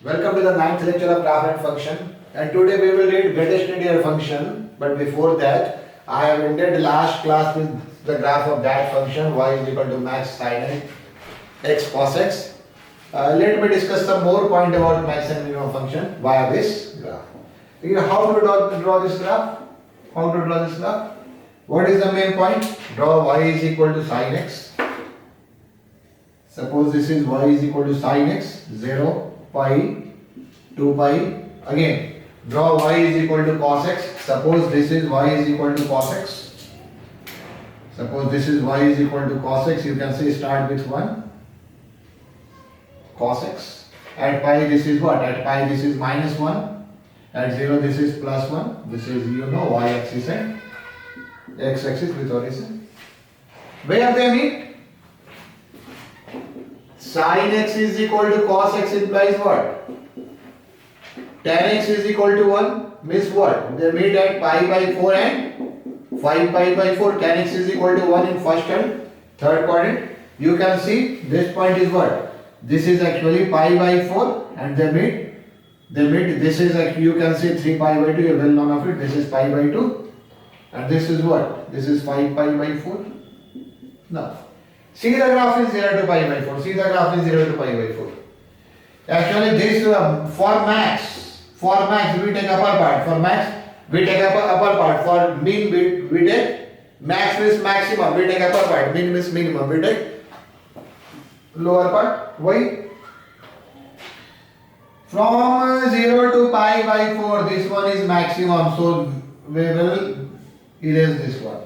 Welcome to the ninth lecture of graph and function. And today we will read greatest linear function. But before that, I have ended last class with the graph of that function y is equal to max sin x cos x. Let me discuss some more point about max and minimum function via this graph. How to draw this graph? How to draw this graph? What is the main point? Draw y is equal to sin x. Suppose this is y is equal to sin x, 0, pi, 2 pi. Again, draw y is equal to cos x. Suppose this is y is equal to cos x. Suppose this is y is equal to cos x. You can say start with 1. Cos x. At pi this is what? At pi this is minus 1. At 0 this is plus 1. This is y axis and x axis with origin. Where they meet? Sin x is equal to cos x implies what? Tan x is equal to 1 means what? They meet at pi by 4 and 5 pi by 4. Tan x is equal to 1 in first and third quadrant. You can see this point is what? This is actually pi by 4 and they meet. This is actually, you can see 3 pi by 2, you are well known of it. This is pi by 2 and this is what? This is 5 pi by 4. Now see the graph is 0 to pi by 4. See the graph is 0 to pi by 4. Actually this for max we take upper part. For max we take upper part. For mean we take max means maximum. We take upper part. Mean means minimum. We take lower part. Why? From 0 to pi by 4 this one is maximum. So we will erase this one.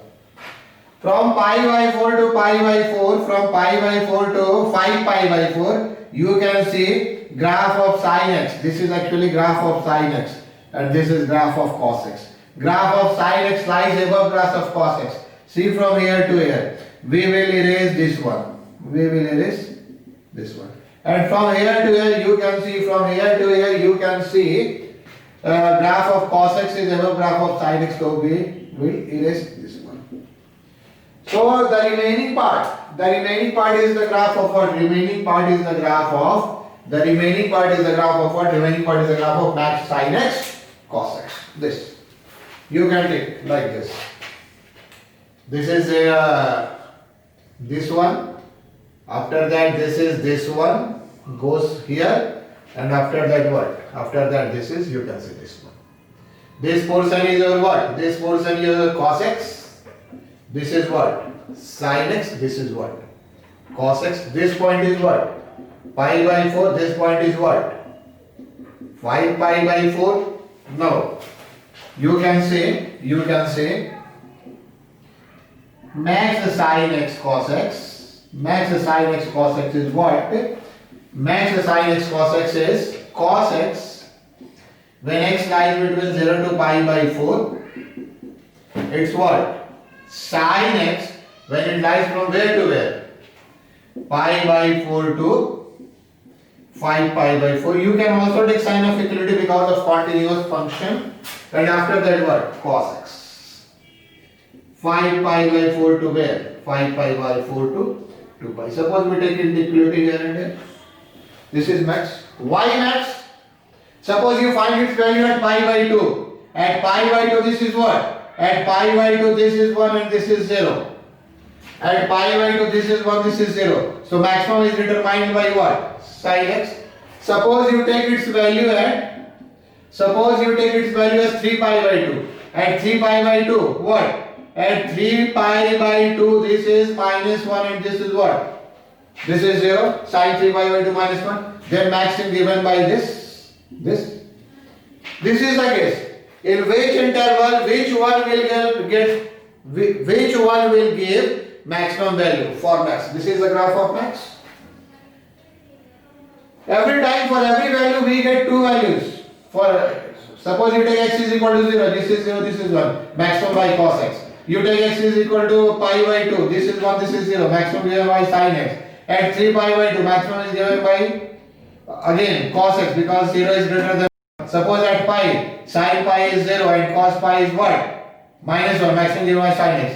From pi by 4 to pi by 4, from pi by 4 to 5 pi by 4, you can see graph of sin x. This is actually graph of sin x and this is graph of cos x. Graph of sin x lies above graph of cos x. See from here to here. We will erase this one. We will erase this one. And from here to here you can see, from here to here you can see graph of cos x is above graph of sin x. So we will erase this one. So the remaining part is the graph of what? Remaining part is the graph of max sin x cos x. This you can take like this. This is this one. After that this is this one goes here, and after that what? After that this is, you can see this one. This portion is your what? This portion is your cos x. This is what? Sin x. This is what? Cos x. This point is what? Pi by 4. This point is what? 5 pi by 4. Now you can say max sin x cos x. Max sin x cos x is what? Max sin x cos x is cos x when x lies between 0 to pi by 4. It's what? Sin x when it lies from where to where? Pi by 4 to 5 pi by 4. You can also take sign of equality because of continuous function. And after that what? Cos x. 5 pi by 4 to where? 5 pi by 4 to 2 pi. Suppose we take inequality here and here. This is max. Why max? Suppose you find its value at pi by 2. At pi by 2 this is what? At pi by 2 this is 1 and this is 0. At pi by 2 this is 1, this is 0. So maximum is determined by what? Sin x. Suppose you take its value as 3 pi by 2. At 3 pi by 2 what? At 3 pi by 2 this is minus 1 and this is what? This is 0. Sin 3 pi by 2 minus 1. Then maximum given by this. This is the case. In which interval which one will give maximum value for max. This is the graph of max. Every time for every value we get two values. For suppose you take x is equal to 0, this is 0, this is 1, maximum by cos x. You take x is equal to pi by 2, this is 1, this is 0, maximum given by sin x. At 3 pi by 2, maximum is given by again cos x because 0 is greater than. Suppose at pi, sin pi is 0 and cos pi is what? Minus 1, maximum given by sin x.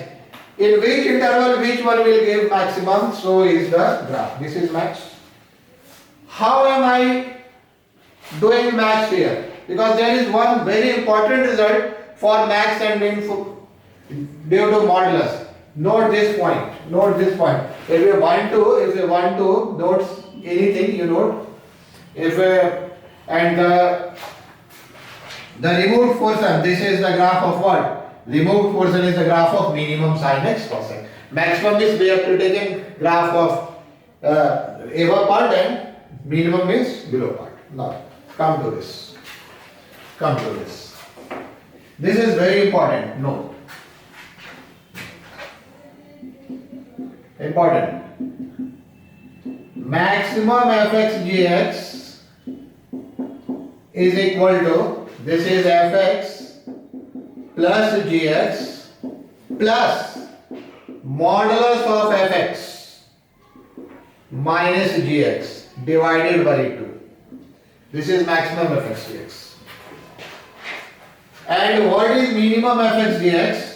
In which interval which one will give maximum? So is the graph. This is max. How am I doing max here, because there is one very important result for max and min due to modulus. Note this point. Note this point. If you want to note anything, you note. If and the removed portion, this is the graph of what? Removed portion is the graph of minimum sin x cos x. Maximum is we have to take a graph of above part and minimum is below part. Now come to this. Come to this. This is very important. Note. Important. Maximum fx gx is equal to, this is fx plus gx plus modulus of fx minus gx divided by 2. This is maximum fx gx. And what is minimum fx gx?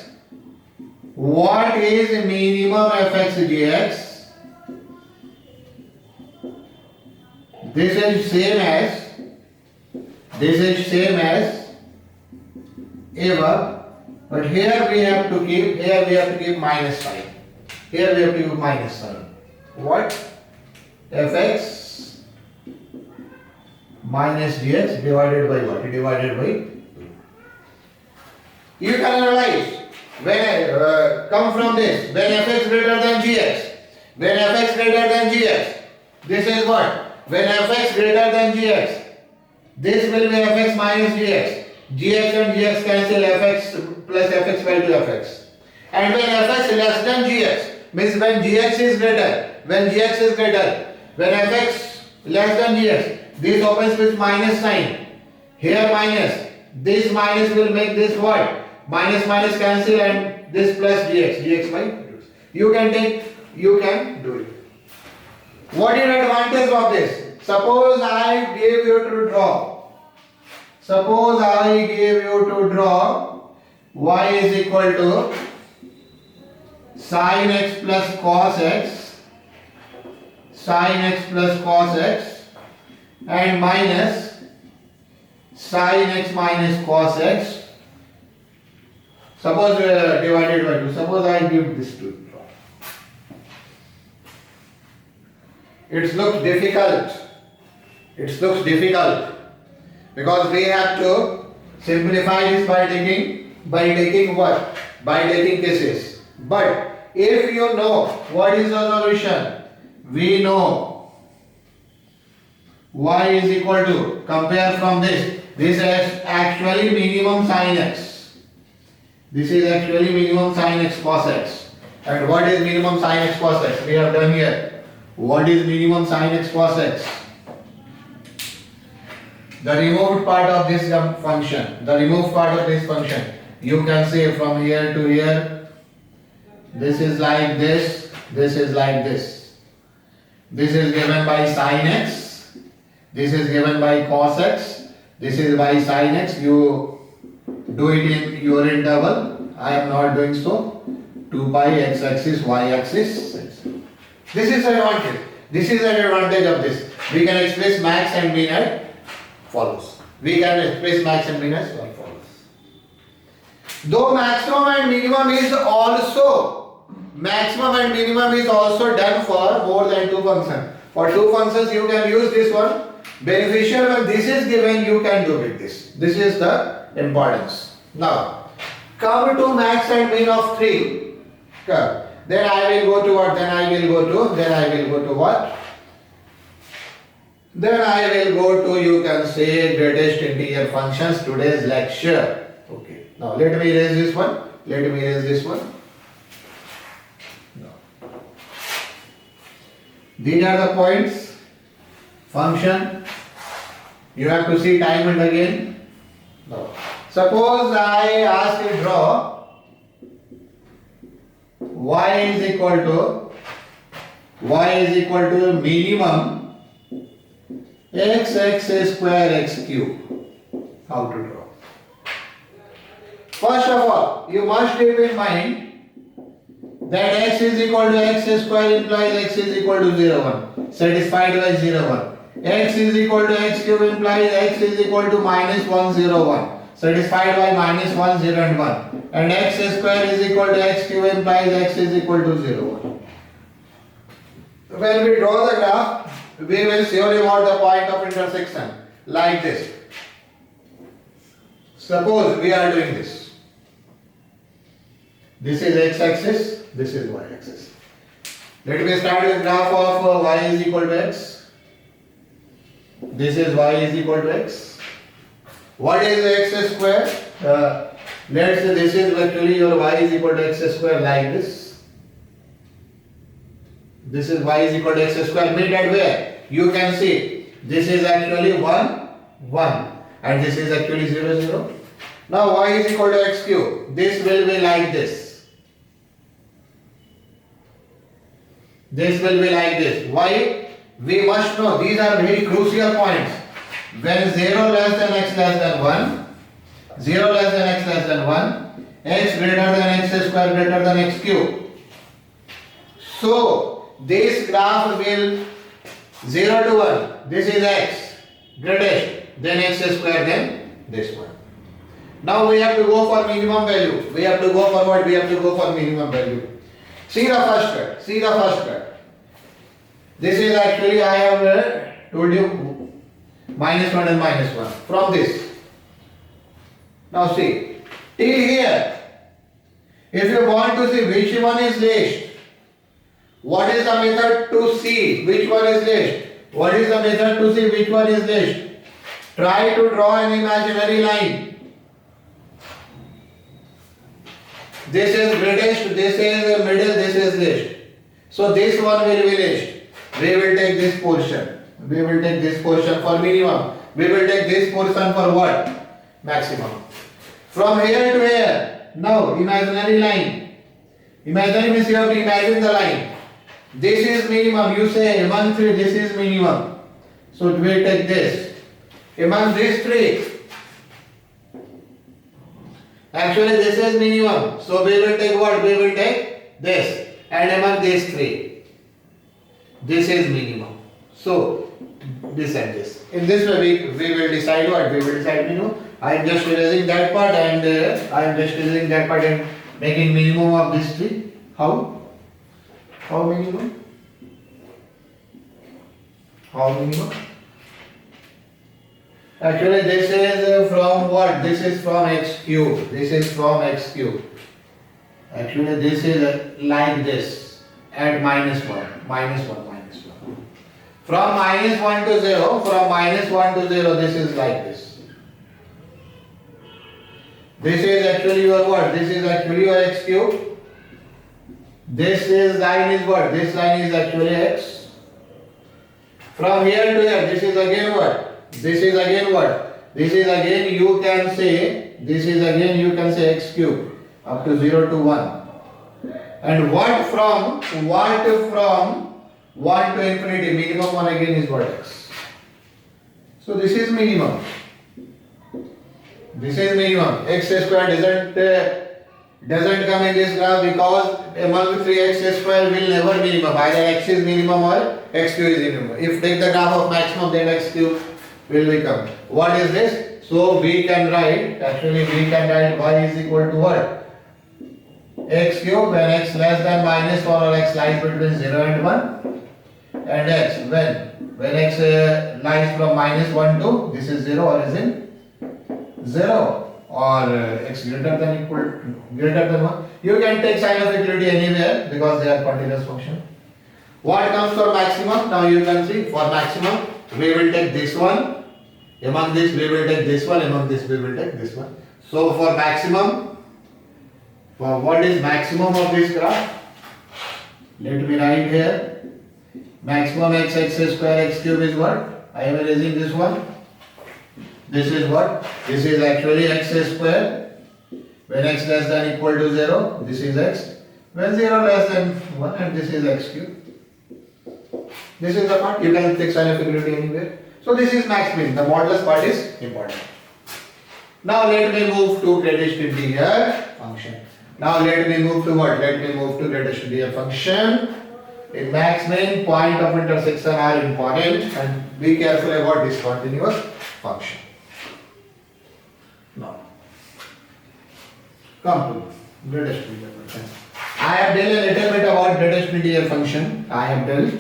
What is minimum fx gx? This is same as above, but here we have to keep minus sign. Here we have to keep minus sign. What? Fx minus dx divided by what? Divided by 2. You can analyze when come from this, when fx greater than gx. When fx greater than gx, this is what? When fx greater than gx, this will be fx minus gx. Gx and gx cancel, fx plus fx by 2fx. And when fx less than gx, means when gx is greater, when fx less than gx, this opens with minus sign. Here minus, this minus will make this what? Minus minus cancel and this plus gx by 2. You can do it. What is the advantage of this? Suppose I gave you to draw. Y is equal to sin x plus cos x, and minus sin x minus cos x. Suppose divided by 2. Suppose I give this to draw. It looks difficult because we have to simplify this by taking what? By taking cases. But if you know what is the solution, we know y is equal to, compare from this is actually minimum sin x. This is actually minimum sin x cos x. And what is minimum sin x cos x? We have done here. What is minimum sin x cos x? The removed part of this function. You can say from here to here. This is like this. This is like this. This is given by sin x. This is given by cos x. This is by sin x. You do it in your interval. I am not doing so. 2 pi x axis, y axis. This is advantage. This is an advantage of this. We can express max and min as follows. Though maximum and minimum is also done for more than 2 functions. For 2 functions you can use this one. Beneficial when this is given, you can do with this. This is the importance. Now come to max and min of 3. Then I will go to what? Then I will go to, you can say, greatest integer functions, today's lecture. Okay. Now let me erase this one. No. These are the points. Function. You have to see time and again. No. Suppose I ask you draw y is equal to minimum x square x cube. How to draw? First of all, you must keep in mind that x is equal to x square implies x is equal to 0, 1. Satisfied by 0, 1. x is equal to x cube implies x is equal to minus 101. Satisfied by minus 1, 0 and 1. And x square is equal to x cube implies x is equal to 0, 1. When we draw the graph, we will surely want the point of intersection like this. Suppose we are doing this. This is x-axis, this is y-axis. Let me start with graph of y is equal to x. This is y is equal to x. What is x square? Let's say this is actually your y is equal to x square like this. This is y is equal to x square. Meet at where? You can see this is actually 1, 1 and this is actually 0, 0. Now y is equal to x cube. This will be like this. This will be like this. Why? We must know these are very crucial points. When 0 less than x less than 1, 0 less than x less than 1, x greater than x square greater than x cube. So this graph will 0 to 1. This is x greatest, then x square, then this one. Now we have to go for minimum value. We have to go for what? We have to go for minimum value. See the first cut. See the first cut. This is actually I have told you minus 1 and minus 1 from this. Now see, till here, if you want to see which one is least, what is the method to see which one is least? What is the method to see which one is least? Try to draw an imaginary line. This is greatest, this is middle, this is least. So this one will be least. We will take this portion. We will take this portion for minimum. We will take this portion for what? Maximum. From here to here. Now, imaginary line. Imaginary means you have to imagine the line. This is minimum. You say among three, this is minimum. So we will take this. Among these three. Actually, this is minimum. So we will take what? We will take this. And among these three. This is minimum. So this and this. In this way we will decide what? We will decide minimum. I am just erasing that part and making minimum of these three. How? How minimum? How minimum? Actually this is from what? This is from x cube. This is from x cube. Actually this is like this at minus 1. Minus 1. From minus 1 to 0, from minus 1 to 0, this is like this. This is actually your what? This is actually your x cube. This is line is what? This line is actually x. From here to here, this is again what? This is again what? This is again you can say, this is again you can say x cube up to 0 to 1. And what from 1 to infinity, minimum one again is what? X. So this is minimum. This is minimum. X square doesn't come in this graph because among three x square will never minimum. Either x is minimum or x cube is minimum. If take the graph of maximum, then x cube will become. What is this? So we can write, actually we can write y is equal to what? X cube when x less than minus 1 or x lies between 0 and 1. And x when x lies from minus 1 to this is 0 or is in 0 or x greater than 1. You can take sign of equality anywhere because they are continuous function. What comes for maximum? Now you can see for maximum we will take this one. Among this we will take this one. Among this we will take this one. So for maximum, for what is maximum of this graph? Let me write here. Maximum x square x cube is what? I am erasing this one. This is what? This is actually x square. When x less than equal to 0, this is x. When 0 less than 1 and this is x cube. This is the part. You can take sign of equality anywhere. So this is max min. The modulus part is important. Now let me move to greatest integral function. Now let me move to what? Let me move to greatest integral function. In max min, point of intersection are important and be careful about discontinuous function. Now, come to greatest integral function. I have dealt a little bit about greatest integral function. I have dealt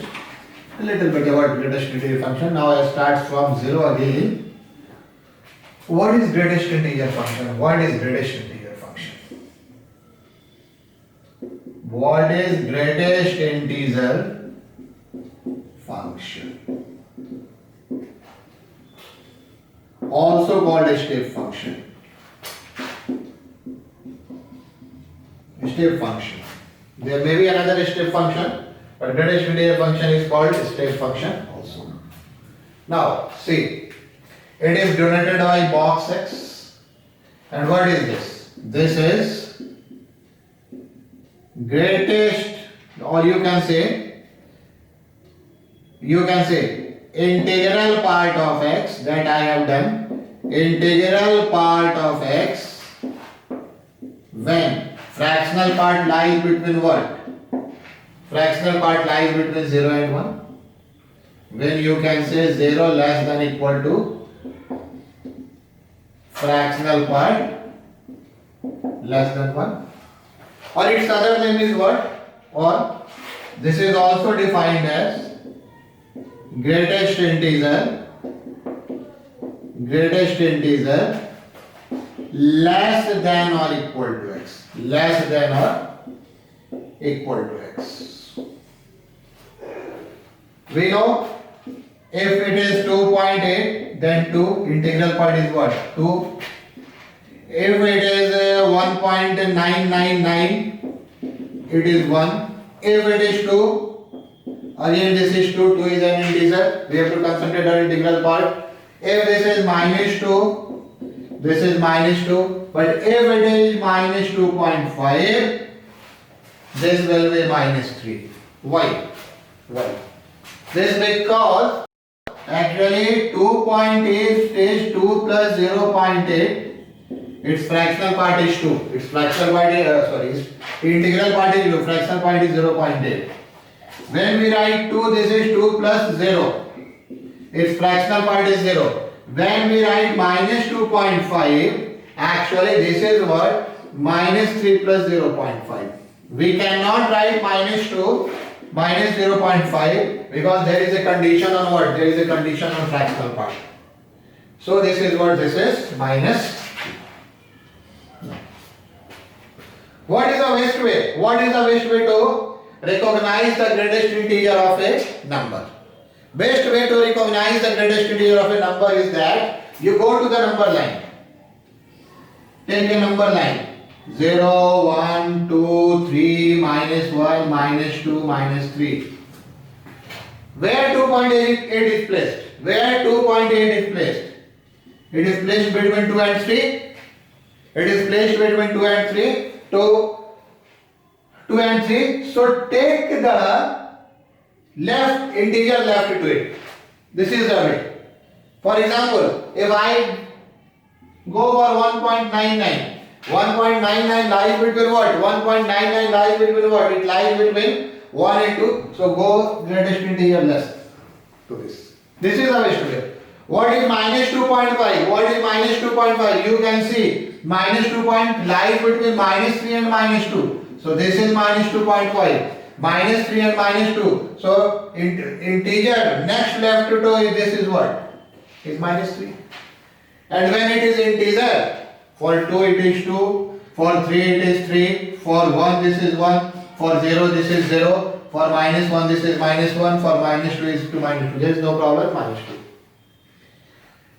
a little bit about greatest integral function. Now I start from 0 again. What is greatest integral function? What is greatest integral function? What is greatest integer function? Also called a step function. Step function. There may be another step function, but greatest integer function is called step function also. Now, see, it is denoted by box X. And what is this? This is greatest, or you can say integral part of X that I have done. Integral part of X when fractional part lies between what? Fractional part lies between 0 and 1. When you can say 0 less than equal to fractional part less than 1. Or its other name is what? Or this is also defined as greatest integer less than or equal to x. Less than or equal to x. We know if it is 2.8, then 2, integral part is what? 2. If it is 1.999, it is 1. If it is 2, again this is 2, 2 is an integer, we have to concentrate on integral part. If this is minus 2, this is minus 2, but if it is minus 2.5, this will be minus 3. Why? Why? This because actually 2.8 is 2 plus 0.8. Its fractional part is 2. Its fractional part is integral part is 2. Fractional part is 0.8. When we write 2, this is 2 plus 0. Its fractional part is 0. When we write minus 2.5, actually this is what? Minus 3 plus 0.5. We cannot write minus 2 minus 0.5 because there is a condition on what? There is a condition on fractional part. So this is what this is, minus. What is the best way? What is the best way to recognize the greatest integer of a number? Best way to recognize the greatest integer of a number is that you go to the number line. Take a number line. 0, 1, 2, 3, minus 1, minus 2, minus 3. Where 2.8 is placed? Where 2.8 is placed? It is placed between 2 and 3. It is placed between 2 and 3. 2 and 3. So take the left integer left to it. This is the way. For example, if I go for 1.99, 1.99 lies between what? 1.99 lies between what? It lies between 1 and 2. So go greatest integer less to this. This is the best way. What is minus 2.5? What is minus 2.5? You can see minus 2 point lies between minus 3 and minus 2. So this is minus 2.5. Minus 3 and minus 2. So integer next left to 2 this is what? Is minus 3. And when it is integer, for 2 it is 2, for 3 it is 3, for 1 this is 1, for 0 this is 0, for minus 1 this is minus 1, for minus 2 is 2 minus 2. There is no problem, minus 2.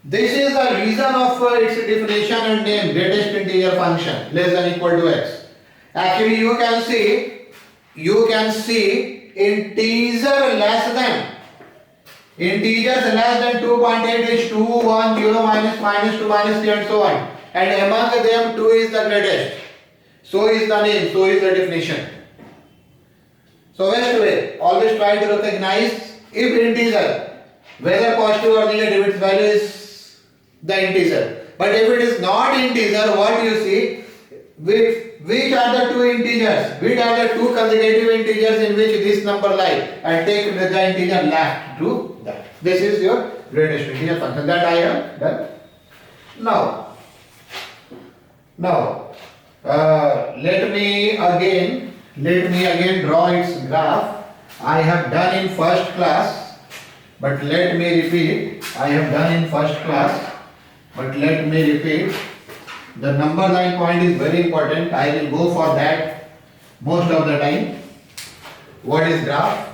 This is the reason of its definition and name, greatest integer function less than equal to x. Actually you can see integers less than 2.8 is 2, 1, 0, minus 2, minus 3 and so on. And among them 2 is the greatest. So is the name, so is the definition. So best way, always try to recognize if integer, whether positive or negative, its value is the integer. But if it is not integer, what you see? which are the two integers? Which are the two consecutive integers in which this number lies? And take the integer left to that. This is your greatest integer function that I have done. Now, let me again draw its graph. I have done in first class, but let me repeat. I have done in first class, but let me repeat. The number line point is very important. I will go for that most of the time. What is graph?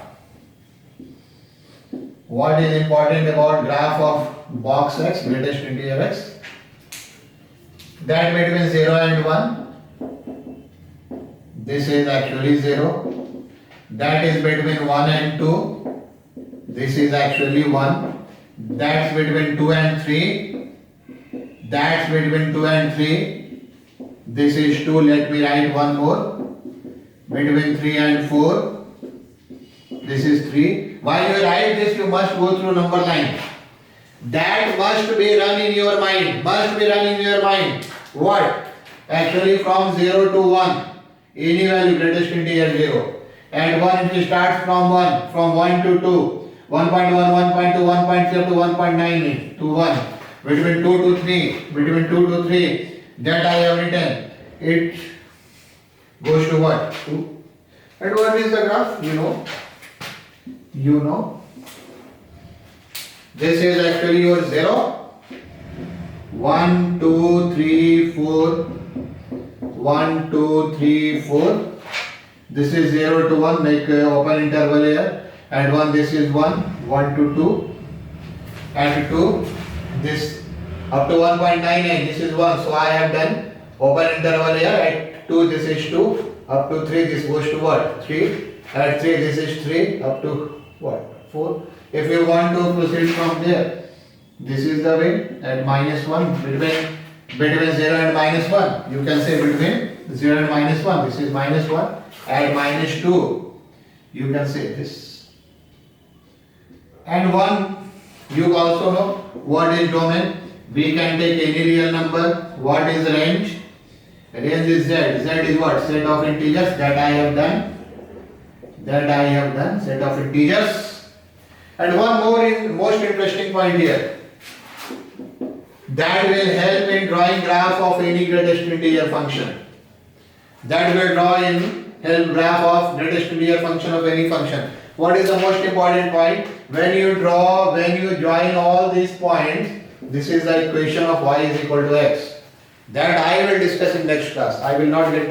What is important about graph of box x, greatest integer x? That between 0 and 1. This is actually 0. That is between 1 and 2. This is actually 1. That's between 2 and 3. That's between 2 and 3. This is 2. Let me write one more. Between 3 and 4. This is 3. While you write this, you must go through number line. That must be run in your mind. What? Actually from 0 to 1. Any value greatest integer 0. And 1 it starts from 1. From 1 to 2. 1.1, 1.2, 1.0 to 1.9 to 1. Between 2 to 3. That I have written. It goes to what? 2. And what is the graph? You know. This is actually your 0. 1, 2, 3, 4. 1, 2, 3, 4. This is 0 to 1, make open interval here. And 1, this is 1. 1 to 2. And 2. This up to 1.99. This is 1. So I have done open interval here. At 2, this is 2. Up to 3, this goes to what? 3. At 3, this is 3. Up to what? 4. If you want to proceed from there, this is the way. At -1 between 0 and -1. You can say between 0 and -1. This is -1. At -2, you can say this. And 1, you also know what is domain. We can take any real number. What is range? Range is Z. Z is what? Set of integers. That I have done. Set of integers. And one more most interesting point here. That will help in drawing graph of any greatest integer function. That will help graph of greatest integer function of any function. What is the most important point? When you join all these points, this is the equation of y is equal to x. That I will discuss in next class. I will not get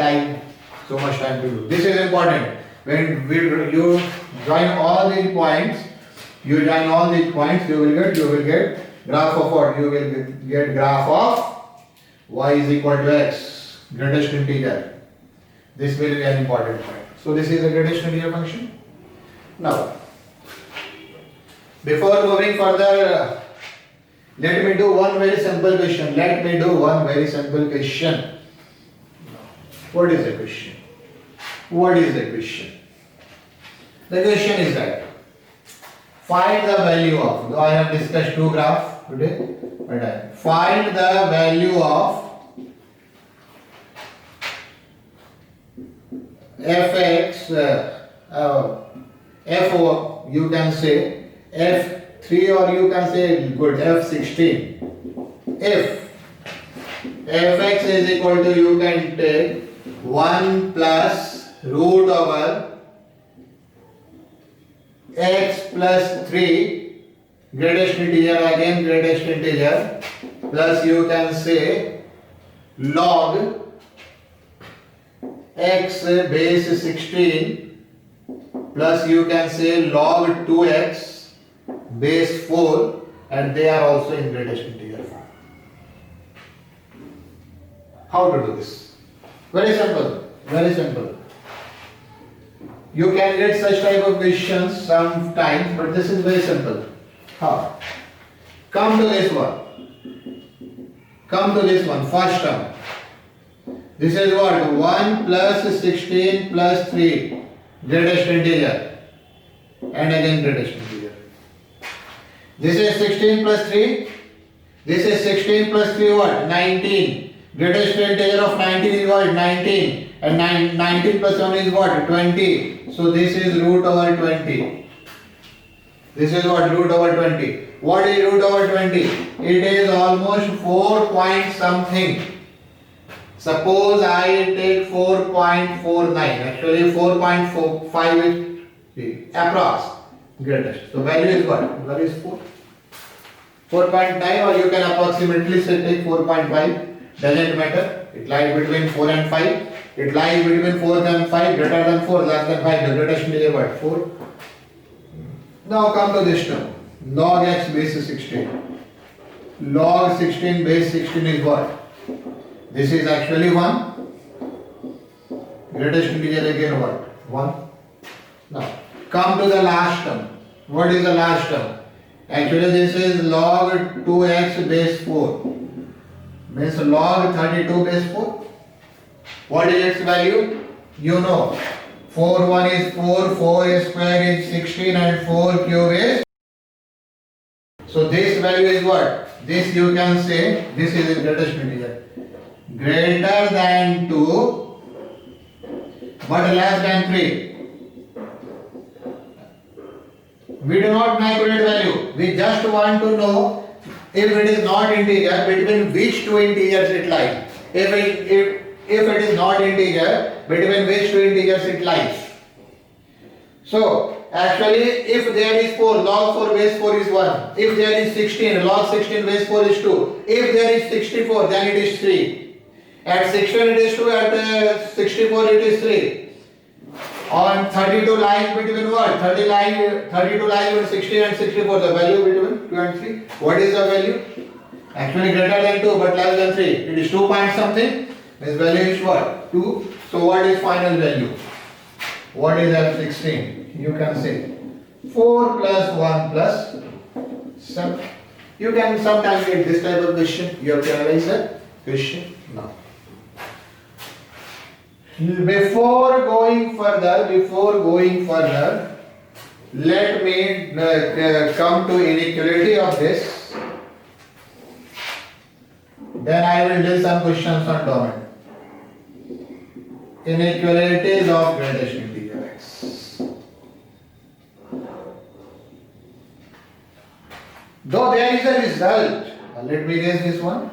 so much time to do. This is important. When you join all these points, you will get graph of what? You will get graph of y is equal to x, greatest integer. This will be an important point. So this is the greatest integer function. Now, before moving further, let me do one very simple question. What is the question? The question is that find the value of, I have discussed two graphs today, but find the value of fx, f, you can say f3 or you can say f16. If fx is equal to, you can take 1 plus root over x plus 3, greatest integer, plus you can say log x base 16, plus you can say log 2x base 4, and they are also in greatest integer form. How to do this? Very simple. You can get such type of questions sometimes, but this is very simple. How? Come to this one, first term. This is what? 1 plus 16 plus 3, greatest integer, and again greatest integer. This is 16 plus 3. This is 16 plus 3 what? 19. Greatest integer of 19 is what? 19. And 19 plus 1 is what? 20. So this is root over 20. This is what? Root over 20. What is root over 20? It is almost 4 point something. Suppose I take 4.49. Actually 4.45 is approx. Greatest. So value is what? Value is 4. 4.9, or you can approximately say take 4.5. Doesn't matter. It lies between 4 and 5. It lies between 4 and 5, greater than 4, less than 5. The greatest integer what? 4. Now come to this term. Log x base 16. Log 16 base 16 is what? This is actually 1. Greatest integer again what? 1. Now come to the last term. What is the last term? Actually this is log 2x base 4. Means log 32 base 4. What is its value? You know. 4 1 is 4, 4 square is 16 and 4 cube is. So this value is what? This you can say this is the greatest integer. Greater than 2 but less than 3. We do not make accurate value. We just want to know if it is not integer, between which two integers it lies. If it is not integer, between which two integers it lies. So actually if there is 4, log 4 base 4 is 1. If there is 16, log 16 base 4 is 2. If there is 64, then it is 3. At 16 it is 2, at 64 it is 3. On 32 lies between what? 32 lies between 16 and 64. The value between 2 and 3. What is the value? Actually greater than 2 but less than 3. It is 2 point something. This value is what? 2. So what is final value? What is F16? You can say 4 plus 1 plus 7. You can sometimes get this type of question. You have to analyze that question now. Before going further, let me come to inequality of this. Then I will do some questions on domain. Inequalities of greatest integer x. Though there is a result, let me raise this one.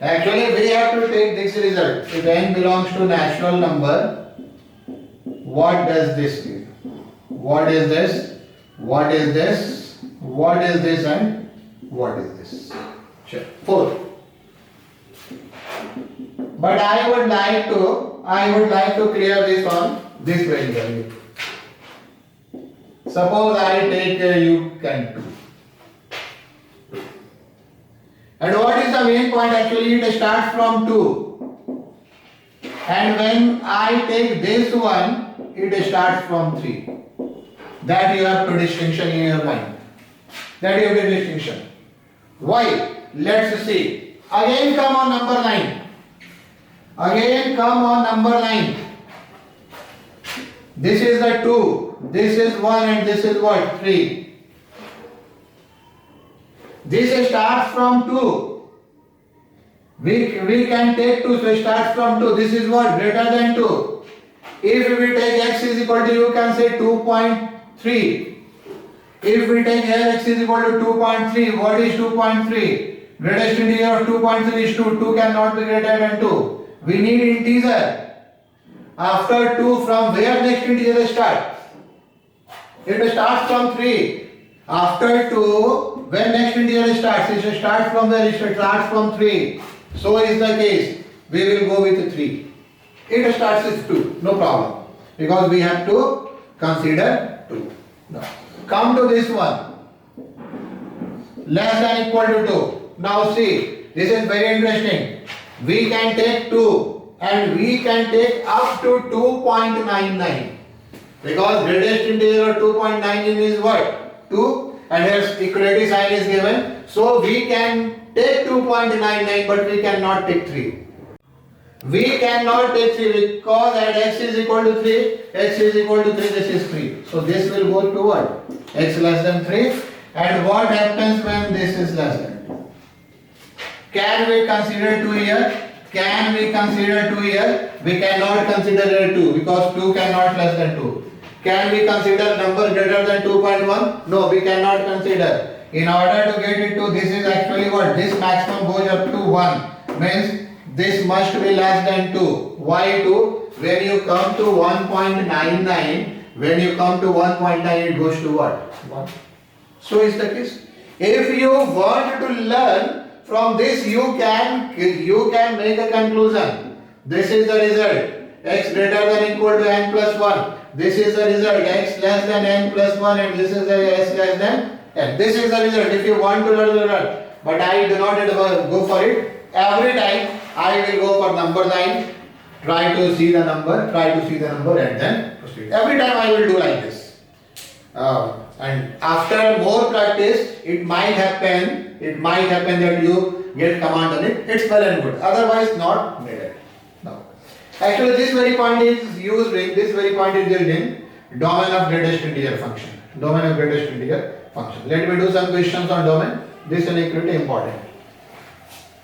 Actually, we have to take this result. If n belongs to natural number, what does this mean? What is this? What is this? What is this and what is this? Sure. 4. But I would like to clear this on this value. Suppose I take u can 2. And what is the main point? Actually it starts from 2. And when I take this one, it starts from 3. That you have to distinction in your mind. That you have to distinction. Why? Let's see. Again come on number 9. Again come on number 9. This is the 2. This is 1 and this is what? 3. This starts from 2. We can take 2, so it starts from 2. This is what? Greater than 2. If we take x is equal to, you can say 2.3. If we take x is equal to 2.3, what is 2.3? Greatest integer of 2.3 is 2. 2 cannot be greater than 2. We need integer. After 2, from where next integer starts? It starts from 3. After 2, when next integer starts? It starts from where? It starts from 3. So is the case. We will go with 3. It starts with 2. No problem. Because we have to consider 2. Now, come to this one. Less than equal to 2. Now see, this is very interesting. We can take 2 and we can take up to 2.99. Because greatest integer of 2.99 is what? 2, and here equality sign is given. So we can take 2.99 but we cannot take 3. We cannot take 3 because at x is equal to 3, x is equal to 3, this is 3. So this will go to what? X less than 3. And what happens when this is less than 2? Can we consider 2 here? Can we consider 2 here? We cannot consider here 2 because 2 cannot less than 2. Can we consider number greater than 2.1? No, we cannot consider. In order to get it to this is actually what? This maximum goes up to 1. Means this must be less than 2. Why 2? When you come to 1.99, when you come to 1.9 it goes to what? 1. So is the case. If you want to learn from this, you can make a conclusion. This is the result. X greater than equal to n plus 1. This is the result. X less than n plus 1 and this is the x less than n. This is the result. If you want to learn. But I do not go for it. Every time I will go for number 9. Try to see the number and then proceed. Every time I will do like this. And after more practice, it might happen that you get command on it. It's well and good. Otherwise, not needed. No. Actually, this very point is used in domain of greatest integer function. Domain of greatest integer function. Let me do some questions on domain. This is pretty important.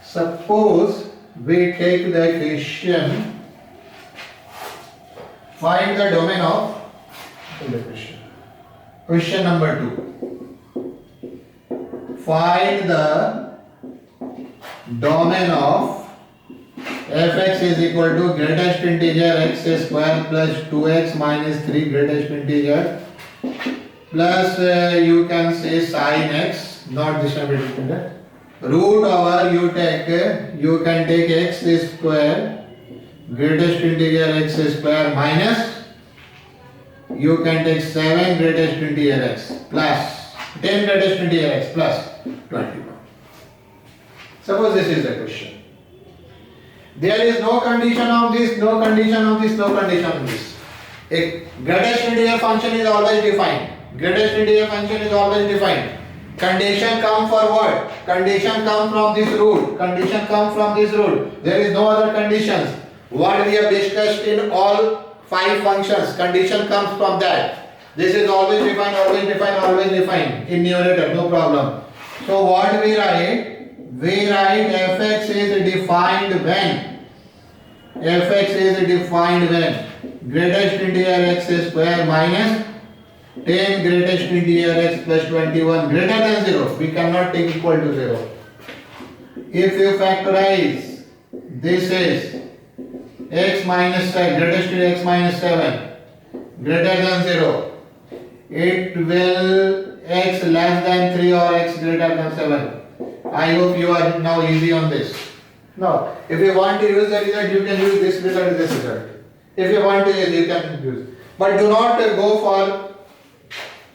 Suppose we take the question. Find the domain of question number 2. Find the domain of fx is equal to greatest integer x square plus 2x minus 3 greatest integer plus you can say sin x, not this one, root over you can take x square greatest integer x square minus you can take 7 greatest integer x plus 10 greatest integer x plus 21. Suppose this is the question. There is no condition of this, no condition of this, no condition of this. A greatest integer function is always defined. Greatest integer function is always defined. Condition come for what? Condition come from this root. Condition come from this root. There is no other conditions. What we have discussed in all 5 functions, condition comes from that. This is always defined, always defined, always defined in numerator, no problem. So what we write? We write fx is defined when? Fx is defined when greatest integer x square minus 10 greatest integer x plus 21 greater than 0. We cannot take equal to 0. If you factorize, this is x minus 7, greatest to x minus 7 greater than 0. It will x less than 3 or x greater than 7. I hope you are now easy on this. Now, if you want to use the result, you can use this result, this result. If you want to use, you can use. But do not go for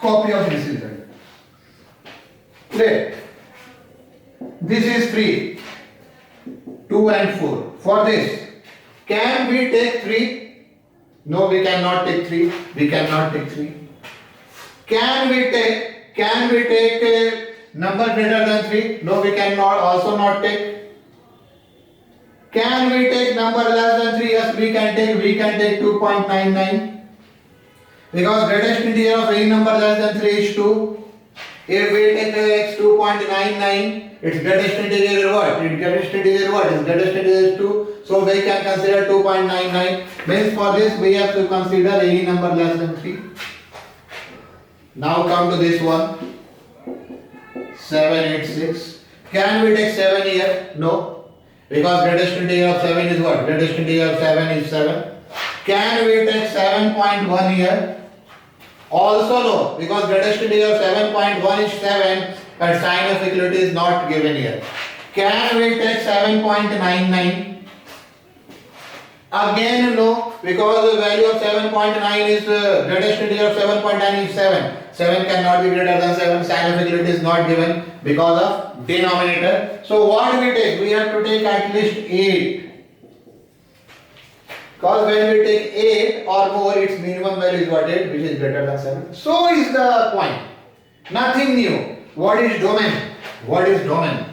copy of this result. Play. This is 3, 2 and 4. For this, can we take 3? No, we cannot take 3. We cannot take 3. Can we take a number greater than 3? No, we cannot also not take. Can we take number less than 3? Yes, we can take 2.99. Because greatest integer of any number less than 3 is 2. If we take x 2.99, its greatest integer is what? Its greatest integer is what? Its greatest integer is 2. So we can consider 2.99. Means for this we have to consider any number less than 3. Now come to this one. 786. Can we take 7 here? No. Because greatest integer of 7 is what? Greatest integer of 7 is 7. Can we take 7.1 here? Also no, because greatest integer of 7.1 is 7 and sign of equality is not given here. Can we take 7.99? Again no, because the value of 7.9 is greatest integer of 7.9 is 7. 7 cannot be greater than 7, sign of equality is not given because of denominator. So what do we take? We have to take at least 8. Because when we take 8 or more, its minimum value is what? 8, which is greater than 7. So is the point. Nothing new. What is domain? What is domain?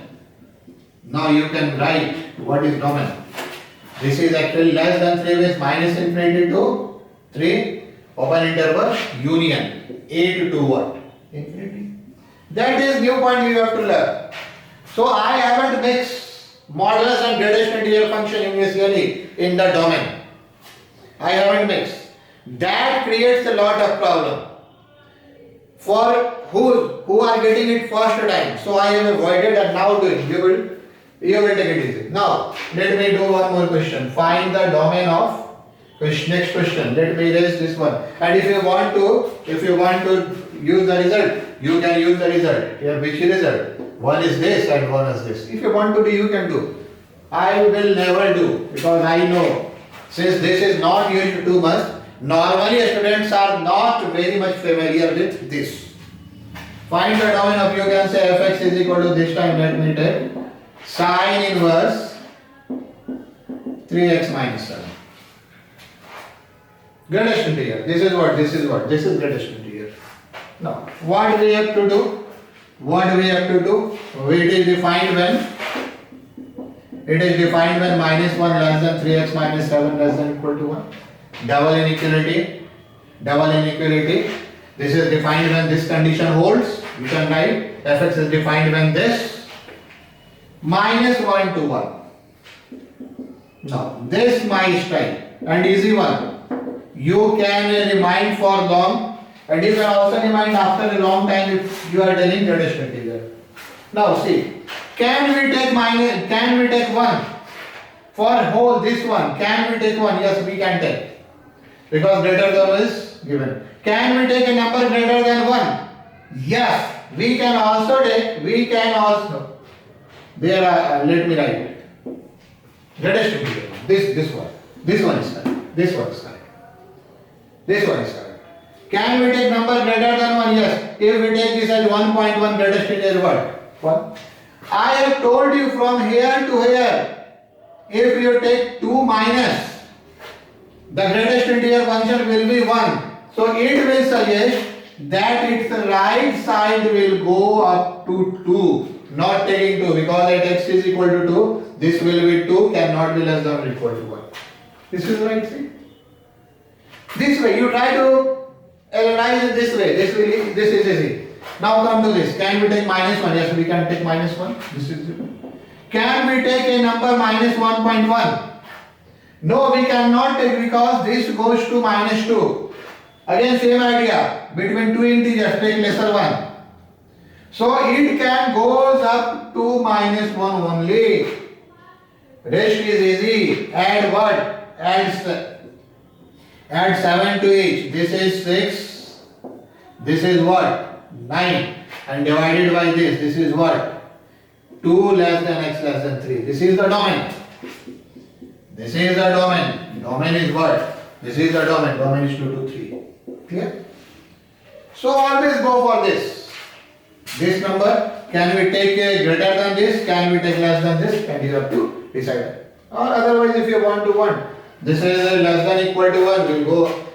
Now you can write what is domain. This is actually less than 3 means minus infinity to 3, open interval, union. 8 to what? Infinity. That is new point you have to learn. So I haven't mixed modulus and gradation integral function initially in the domain. I haven't mixed. That creates a lot of problem for who are getting it first time. So I have avoided and now doing. You will take it easy. Now let me do one more question. Find the domain of next question. Let me raise this one. And if you want to use the result, you can use the result. Here which result? One is this and one is this. If you want to do, you can do. I will never do because I know since this is not used too much. Normally students are not very much familiar with this. Find the domain of, you can say fx is equal to, this time let me take sine inverse 3x minus 7. Gradation integral. This is gradation integral. Now, what we have to do? It is defined when minus 1 less than 3x minus 7 less than equal to 1. Double inequality. This is defined when this condition holds. You can write fx is defined when this minus 1 to 1. Now, this my style and easy one. You can remind for long and you can also remind after a long time if you are telling gradation integral. Now see, can we take 1 for whole this one? Can we take 1? Yes, we can take because greater than is given. Can we take a number greater than 1? Yes, we can also take. There are, let me write it. Gradation integral. This one is correct. This one is correct. Can we take number greater than 1? Yes. If we take this as 1.1, gradation integral what? 1. I have told you from here to here, if you take 2 minus, the gradation integral function will be 1. So it will suggest that its right side will go up to 2, not taking 2 because at x is equal to 2, this will be 2, cannot be less than or equal to 1. This is right side. This way, you try to analyze it this way. This is easy. Now come to this. Can we take minus 1? Yes, we can take minus 1. This is it. Can we take a number minus 1.1? No, we cannot take because this goes to minus 2. Again, same idea. Between two integers, take lesser one. So it can goes up to minus 1 only. Rest is easy. Add what? Add 7 to each. This is 6. This is what? 9. And divided by this. This is what? 2 less than x less than 3. This is the domain. This is the domain. Domain is what? This is the domain. Domain is 2 to 3. Clear? So always go for this. This number. Can we take a greater than this? Can we take less than this? And you have to decide. Or otherwise if you want to want. This is less than equal to 1,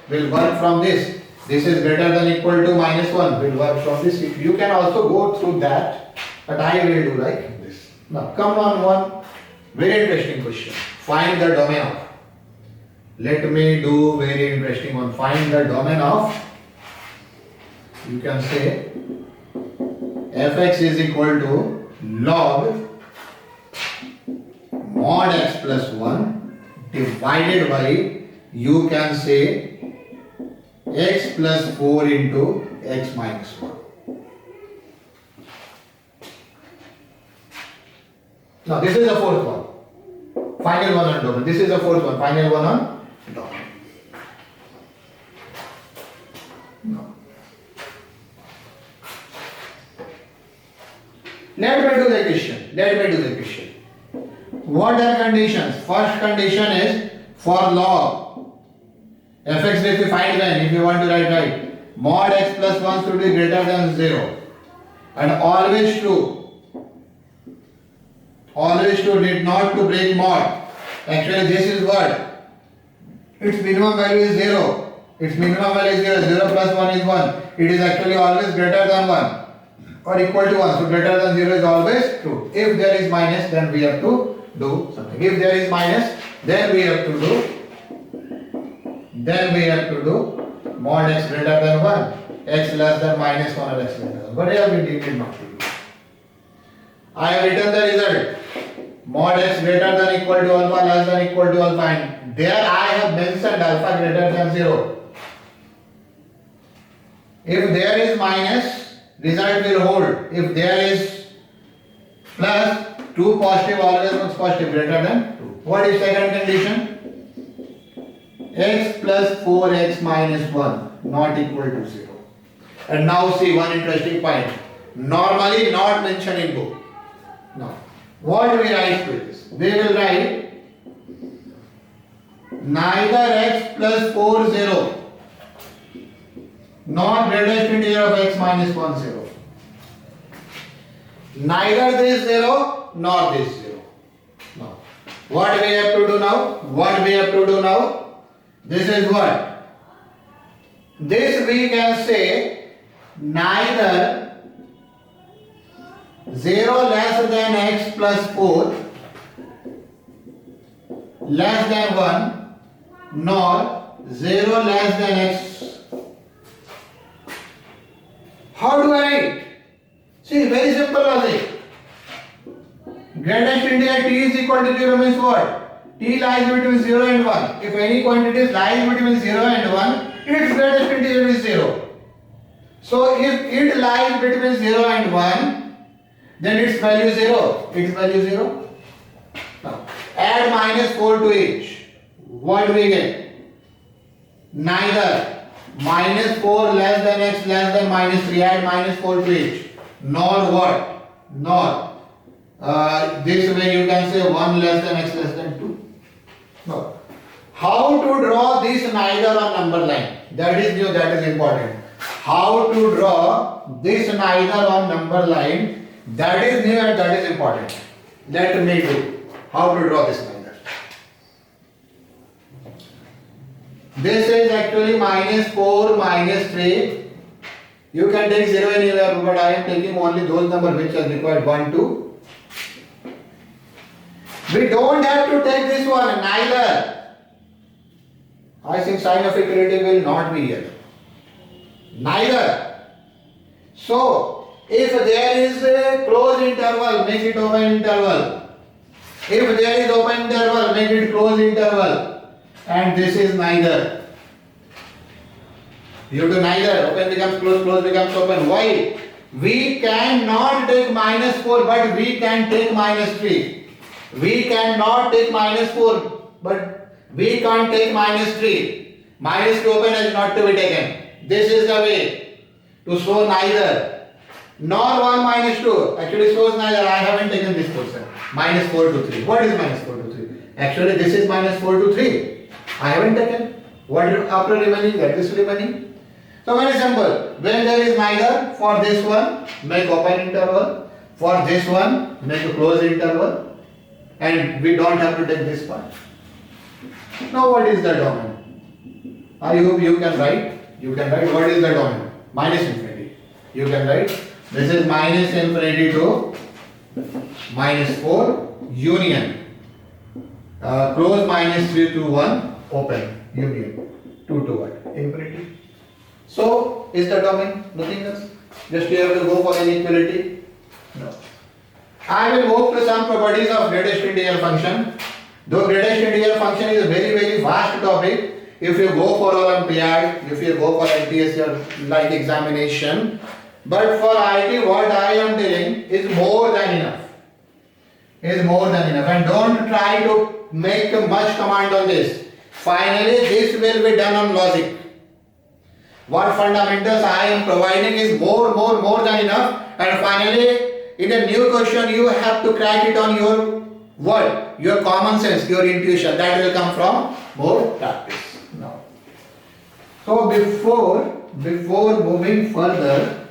we'll work from this. This is greater than equal to minus 1, we'll work from this. If you can also go through that, but I will do like this. Now come on one very interesting question. Find the domain of. Let me do very interesting one. Find the domain of. You can say fx is equal to log mod x plus 1 divided by, you can say x plus 4 into x minus 1. Now this is the fourth one. Final one on domain. This is the fourth one. Final one on domain. No. Let me do the question. What are conditions? First condition is for log fx if we find when, if you want to write mod x plus 1 should be greater than 0 and always to need not to break mod. Actually this is what? Its minimum value is 0. Its minimum value is 0. 0 plus 1 is 1. It is actually always greater than 1 or equal to 1. So greater than 0 is always true. If there is minus, then we have to do something. If there is minus, then we have to do mod x greater than 1, x less than minus 1 or x greater than 1. But here we did not do. I have written the result. mod x greater than equal to alpha less than equal to alpha, and there I have mentioned alpha greater than 0. If there is minus, result will hold. If there is plus, 2 positive always means positive, greater than 2. What is second condition? X plus 4x minus 1 not equal to 0. And now see one interesting point. Normally not mentioned in book. Now, what do we write with this? We will write neither x plus 4 0 nor greatest integer of x minus 1 0. Neither this 0 nor this 0. Now, what we have to do now? What we have to do now? This is what? This we can say neither 0 less than x plus 4 less than 1 nor 0 less than x. How do I write? See, very simple logic. Greatest integer t is equal to 0 means what? T lies between 0 and 1. If any quantity lies between 0 and 1, its greatest integer is 0. So if it lies between 0 and 1, then its value 0. Its value 0. Now, add minus 4 to each. What do we get? Neither minus 4 less than x less than minus 3. Add minus 4 to each. Nor what? Nor. This way you can say 1 less than x less than 2. No. How to draw this neither on number line? That is new, that is important. How to draw this neither on number line? That is new and that is important. Let me do. How to draw this neither? This is actually minus 4 minus 3. You can take 0 anywhere, but I am taking only those numbers which are required 1, 2. We don't have to take this one, neither. I think sign of equality will not be here. Neither. So, if there is a closed interval, make it open interval. If there is open interval, make it closed interval. And this is neither. You do neither. Open becomes closed, closed becomes open. Why? We cannot take minus 4, but we can take minus 3. We cannot take minus 4, but we can't take minus 3. Minus 2 open is not to be taken. This is the way to show neither. Nor 1 minus 2. Actually shows neither. I haven't taken this portion. Minus 4 to 3. What is minus 4 to 3? Actually this is minus 4 to 3. I haven't taken. What after remaining? That is remaining. So very simple. When there is neither, for this one, make open interval. For this one, make a closed interval. And we don't have to take this part. Now what is the domain? I hope you can write. You can write what is the domain? Minus infinity. You can write this is minus infinity to minus 4 union. Close minus 3 to 1 open union 2 to 1 infinity. So is the domain nothing else? Just you have to go for inequality? No. I will move to some properties of greatest integer function. Though greatest integer function is a very vast topic, if you go for Olympiad, if you go for LTS or like examination, but for IT what I am telling is more than enough. Is more than enough, and don't try to make much command on this. Finally, this will be done on logic. What fundamentals I am providing is more than enough, and finally in a new question you have to crack it on your what? Your common sense, your intuition. That will come from more practice. Now, so before moving further,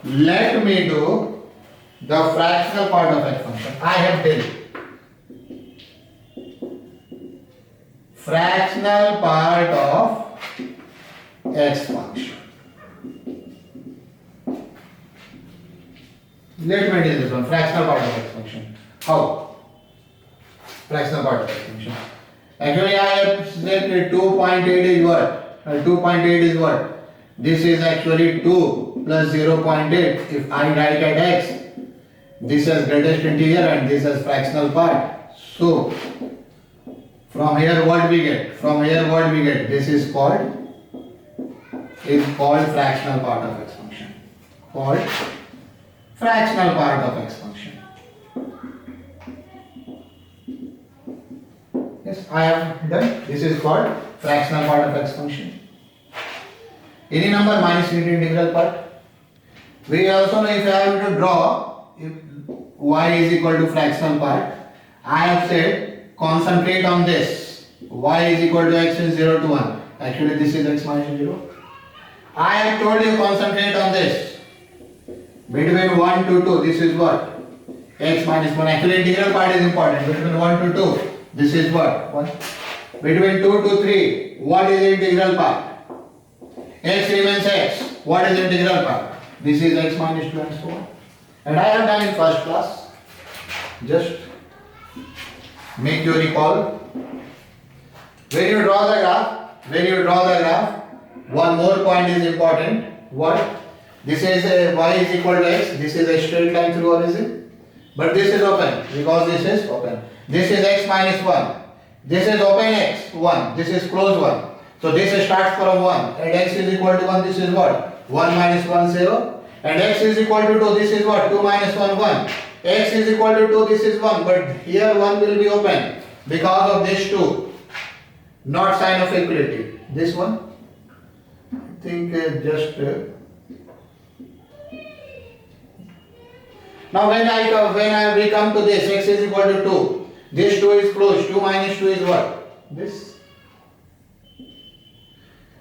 let me do the fractional part of x function. I have done fractional part of x function. Let me do this one, fractional part of x function. How? Fractional part of x function. Actually, I have said 2.8 is what? 2.8 is what? This is actually 2 plus 0.8. If I write at x, this as greatest integer and this as fractional part. So from here what we get? From here what we get? This is called fractional part of x function. Called fractional part of x function. Yes, I have done. This is called fractional part of x function. Any number minus unit integral part. We also know if I have to draw if y is equal to fractional part, I have said concentrate on this. Y is equal to x is 0 to 1. Actually this is x minus 0. I have told you concentrate on this. Between 1 to 2, this is what? X minus 1. Actually integral part is important. Between 1 to 2, this is what? 1. Between 2 to 3, what is the integral part? X remains x. What is the integral part? This is x minus 2 and so on. And I have done in first class. Just make you recall. When you draw the graph, one more point is important. What? This is y is equal to x. This is a straight line through origin. But this is open because this is open. This is x minus 1. This is open x 1. This is closed 1. So this starts from 1 and x is equal to 1. This is what? 1 minus 1 0. And x is equal to 2. This is what? 2 minus 1 1. X is equal to 2. This is 1. But here 1 will be open because of this 2. Not sign of equality. This one. I think now when we come to this, x is equal to 2. This 2 is closed. 2 minus 2 is what? This.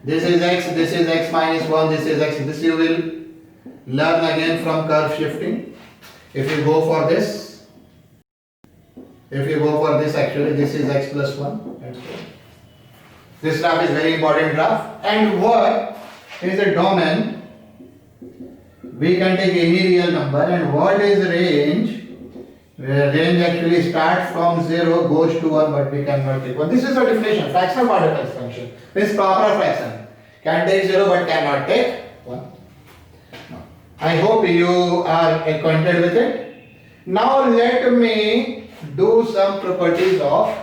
This is x minus 1, this is x. This you will learn again from curve shifting. If you go for this, actually this is x plus 1 and so on. This graph is very important graph. And what is a domain? We can take any real number. And what is range? Range actually starts from 0, goes to 1, but we cannot take 1. This is a definition, fractional part of x function. This is proper fraction. Can take 0 but cannot take 1. I hope you are acquainted with it. Now let me do some properties of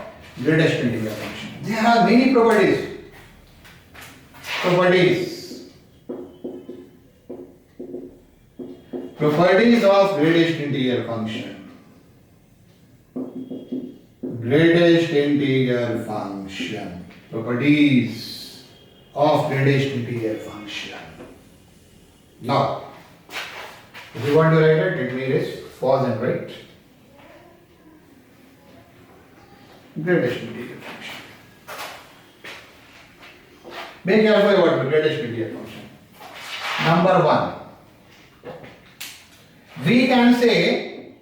greatest integer function. There are many properties. Properties of greatest integer function. Greatest integer function. Properties of greatest integer function. Now, if you want to write it, let me erase, pause and write. Greatest integer function. Be careful about the greatest integer function. Number 1. We can say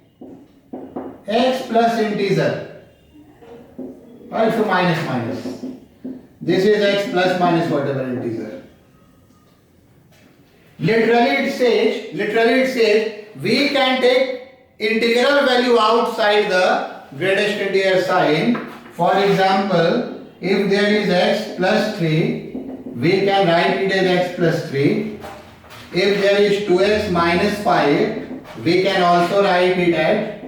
x plus integer. Also minus. This is x plus minus whatever integer. Literally it says we can take integral value outside the greatest integer sign. For example, if there is x plus 3, we can write it as x plus 3. If there is 2x minus 5, we can also write it as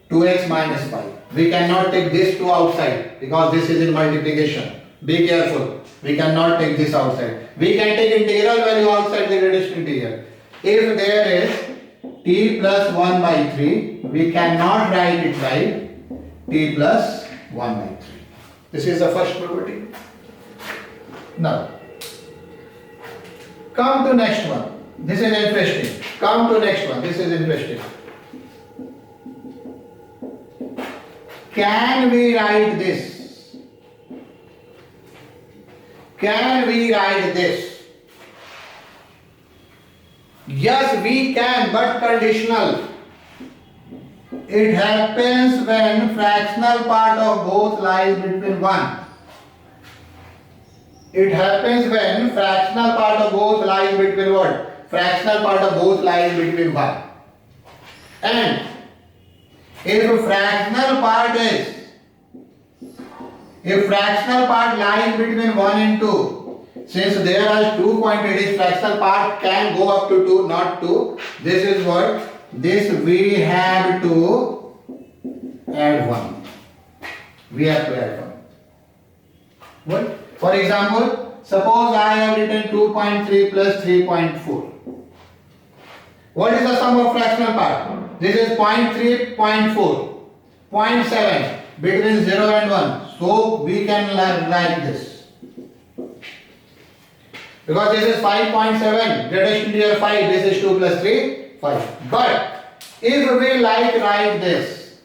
2x minus 5. We cannot take this 2 outside because this is in multiplication. Be careful. We cannot take this outside. We can take integral value outside the greatest integer. If there is t plus 1 by 3, we cannot write it like t plus 1 by 3. This is the first property. Now, come to next one. This is interesting. Come to next one. This is interesting. Can we write this? Can we write this? Yes, we can, but conditional. It happens when fractional part of both lies between 1. It happens when fractional part of both lies between what? Fractional part of both lies between 1. And if fractional part lies between 1 and 2, since there are 2 quantities, fractional part can go up to 2, not 2. This is what? this we have to add 1. We have to add 1. What? For example, suppose I have written 2.3 plus 3.4. What is the sum of fractional part? This is 0.3, 0.4, 0.7 between 0 and 1. So we can write this. Because this is 5.7, greatest integer 5, this is 2 plus 3, 5. But if we like write this,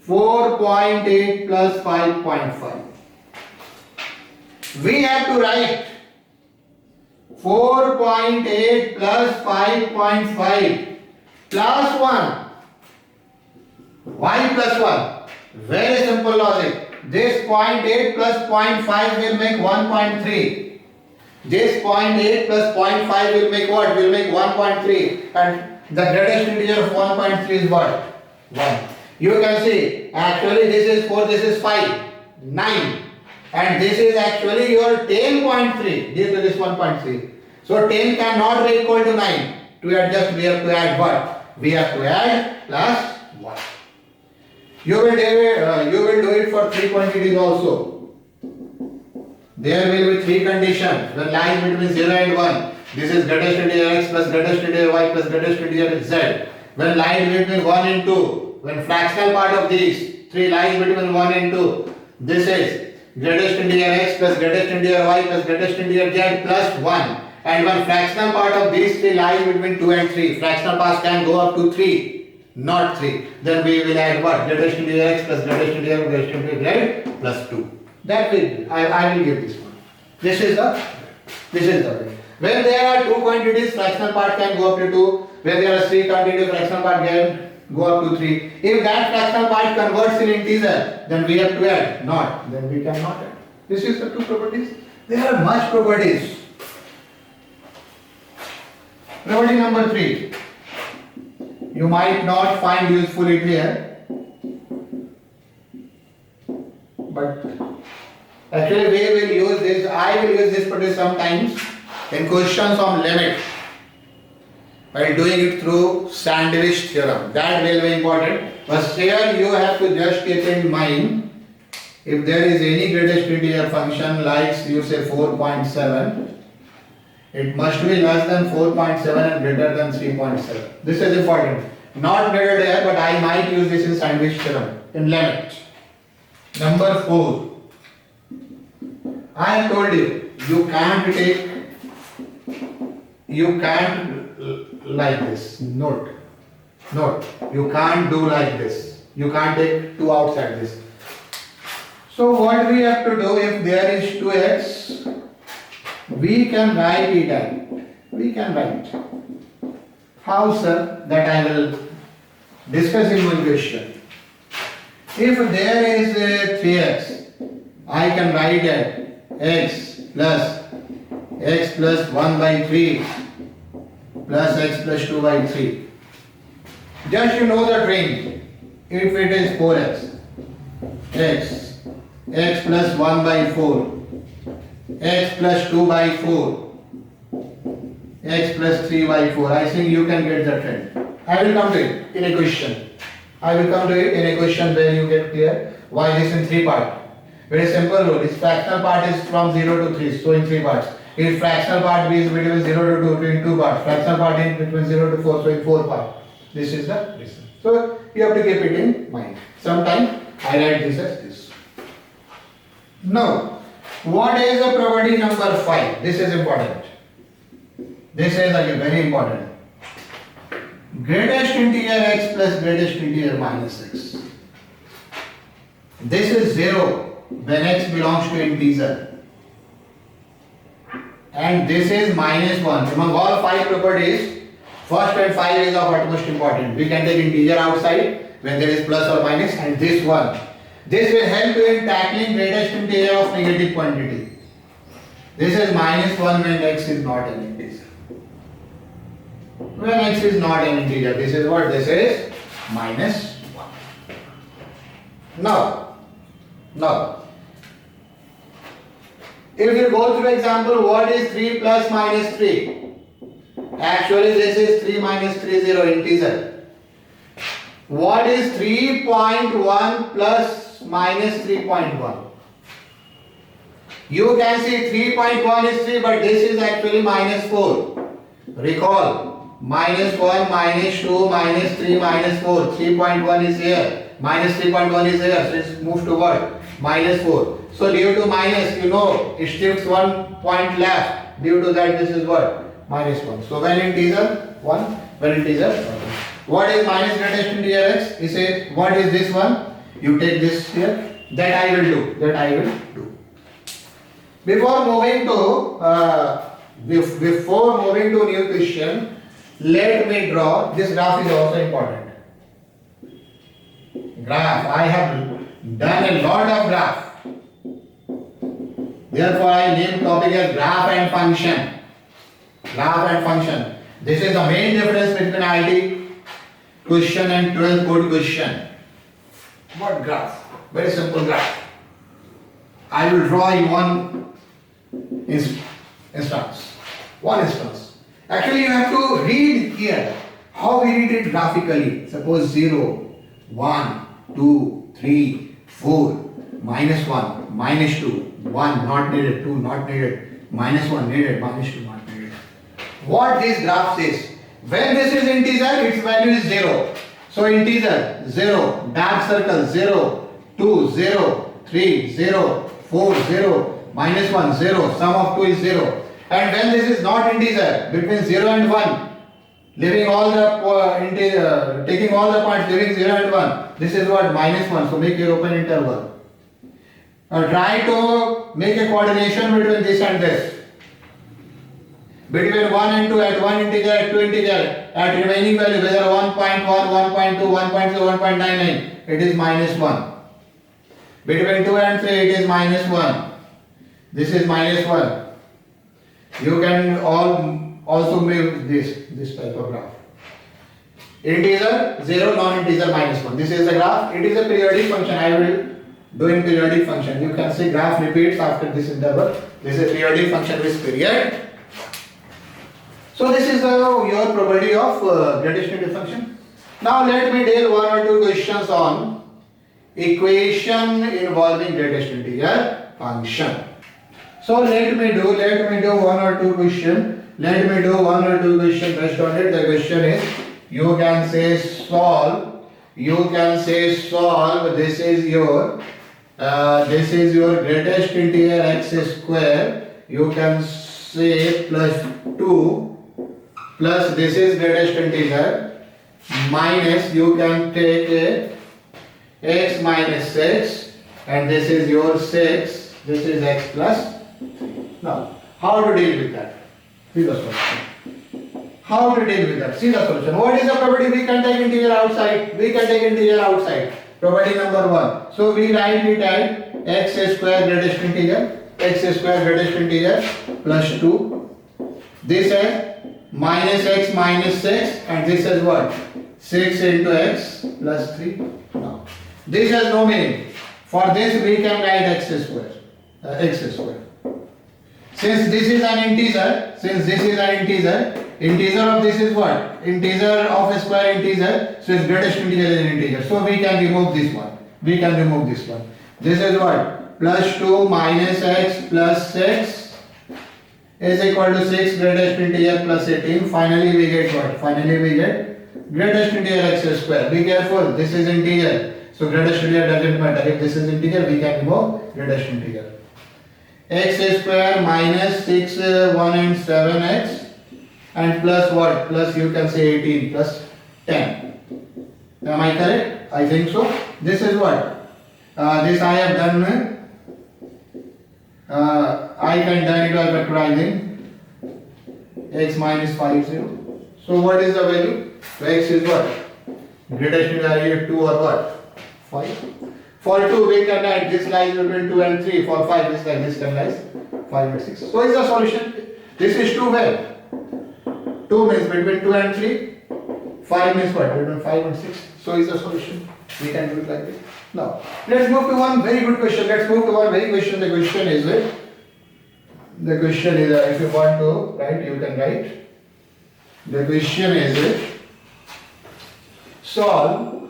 4.8 plus 5.5. We have to write 4.8 plus 5.5 plus 1. Why plus 1? Very simple logic. This 0.8 plus 0.5 will make 1.3. This 0.8 plus 0.5 will make what? Will make 1.3. And the greatest integer of 1.3 is what? 1. You can see, actually this is 4, this is 5, 9. And this is actually your 10.3 due to this 1.3. So 10 cannot be equal to 9. To adjust, we have to add what? We have to add plus 1. You will do it for 3 quantities also. There will be 3 conditions when lying between 0 and 1. This is greatest integer x plus greatest integer y plus greatest integer z. When lying between 1 and 2, when fractional part of these 3 lies between 1 and 2, this is greatest integer x plus greatest integer y plus greatest integer z plus 1. And when fractional part of these 3 lies between 2 and 3, fractional parts can go up to 3, not 3. Then we will add what? Greatest integer x plus greatest integer z plus 2. That will, I will give this one. This is the way. When there are 2 quantities, fractional part can go up to 2. When there are 3 quantities, fractional part can go up to 3. If that fractional part converts in integer, then we have to add. Not, then we cannot add. This is the 2 properties. There are much properties. Property number 3. You might not find useful it here, but actually we will use this. I will use this property sometimes in questions on limit, while doing it through sandwich theorem. That will be important. But here you have to just keep in mind, if there is any greatest integer function like you say 4.7, it must be less than 4.7 and greater than 3.7. This is important. Not greater there, but I might use this in sandwich theorem in limit. Number 4. I have told you, you can't like this. Note. You can't do like this. You can't take 2 outside this. So what we have to do, if there is 2x, we can write it out. We can write. How, sir? That I will discuss in one question. If there is 3x, I can write it x plus 1 by 3 plus x plus 2 by 3. Just you know the range. If it is 4x, x plus 1 by 4, x plus 2 by 4, x plus 3 by 4. I think you can get the trend. I will come to it in a question. Where you get clear why this in 3 parts. Very simple rule. This fractional part is from 0 to 3, so in 3 parts. If fractional part is between 0 to 2, in 2 parts. Fractional part is between 0 to 4, so in 4 parts. This is the reason. So you have to keep it in mind. Sometimes I write this as this. Now, what is the property number 5? This is important. This is again very important. Greatest integer x plus greatest integer minus x. This is 0 when x belongs to integer. And this is minus 1. Among all 5 properties, first and 5 is of utmost important. We can take integer outside when there is plus or minus, and this one. This will help you in tackling greatest integer of negative quantity. This is minus 1 when x is not an integer. When x is not an integer, this is what? This is minus 1. Now, if you go through example, what is 3 plus minus 3? Actually this is 3 minus 3 0 integer. What is 3.1 plus minus 3.1? You can see 3.1 is 3, but this is actually minus 4. Recall, minus 1, minus 2, minus 3, minus 4. 3.1 is here. Minus 3.1 is here. So it's moved to what? Minus 4. So due to minus, you know, it shifts 1 point left. Due to that, this is what? Minus 1. So when integer 1, when integer 1. What is minus greatest integer x? You say, what is this one? You take this here. That I will do. That I will do. Before moving to new question, let me draw. This graph is also important. Graph. I have done a lot of graph. Therefore, I name topic as graph and function. Graph and function. This is the main difference between IT question and 12th board question. What graph? Very simple graph. I will draw in one instance. One instance. Actually, you have to read here how we read it graphically. Suppose 0, 1, 2, 3, 4, minus 1, minus 2, 1 not needed, 2 not needed, minus 1 needed, minus 2 not needed. What this graph says? When this is integer, its value is 0. So integer 0, dark circle 0, 2, 0, 3, 0, 4, 0, minus 1, 0, sum of 2 is 0. And when this is not integer, between 0 and 1, leaving all the taking all the points, leaving 0 and 1, this is what? Minus 1. So make your open interval. Try to make a coordination between this and this. Between 1 and 2, at 1 integer, at 2 integer, at remaining value, whether 1.1, 1.2, 1.0, 1.99, it is minus 1. Between 2 and 3, it is minus 1. This is minus 1. You can also make this type of graph. Integer 0, non-integer minus 1. This is the graph. It is a periodic function. I will do in periodic function. You can see graph repeats after this interval. This is a periodic function with period. So this is your probability of greatest integer function. Now let me deal one or two questions on equation involving greatest integer function. So let me do one or two question. Let me do one or two question based on it. The question is, you can say solve. You can say solve. This is your greatest integer x square. You can say plus 2 plus this is greatest integer minus, you can take a x minus 6 and this is your 6. This is x plus. Now, how to deal with that? See the solution. How to deal with that? See the solution. What is the probability? We can take integer outside. We can take integer outside. Probability number 1. So we write it as x square greatest integer. X square greatest integer plus 2. This is minus x minus 6 and this is what? 6 into x plus 3. Now, this has no meaning. For this we can write x square. Since this is an integer, integer of this is what? Integer of a square integer, so its greatest integer is an integer. So we can remove this one. This is what? Plus 2 minus x plus 6 is equal to 6 greatest integer plus 18. Finally we get what? Finally we get greatest integer x square. Be careful, this is integer. So greatest integer doesn't matter. If this is integer, we can remove greatest integer. X square minus 6, 1 and 7x and plus what? Plus you can say 18 plus 10. Am I correct? I think so. This is what? This I have done. I can done it by factorizing x minus 5, 0. So what is the value? So x is what? Greatest integer 2 or what? 5. For 2 we can write this lies between 2 and 3. For 5 this like this can lies 5 and 6. So is the solution. This is 2 where? 2 means between 2 and 3. 5 means what? Between 5 and 6. So is the solution. We can do it like this. Now let's move to one very good question. The question is if you want to write, you can write. The question is solve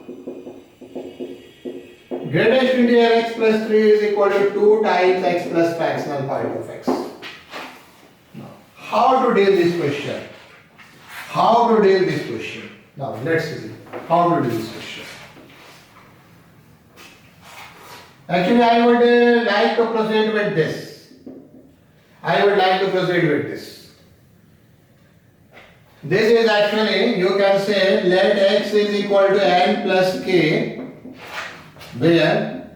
greatest integer x plus 3 is equal to 2 times x plus fractional part of x. Now, how to deal this question? How to deal this question? Now let's see how to deal this question. Actually, I would like to proceed with this. This is actually, you can say, let x is equal to n plus k, where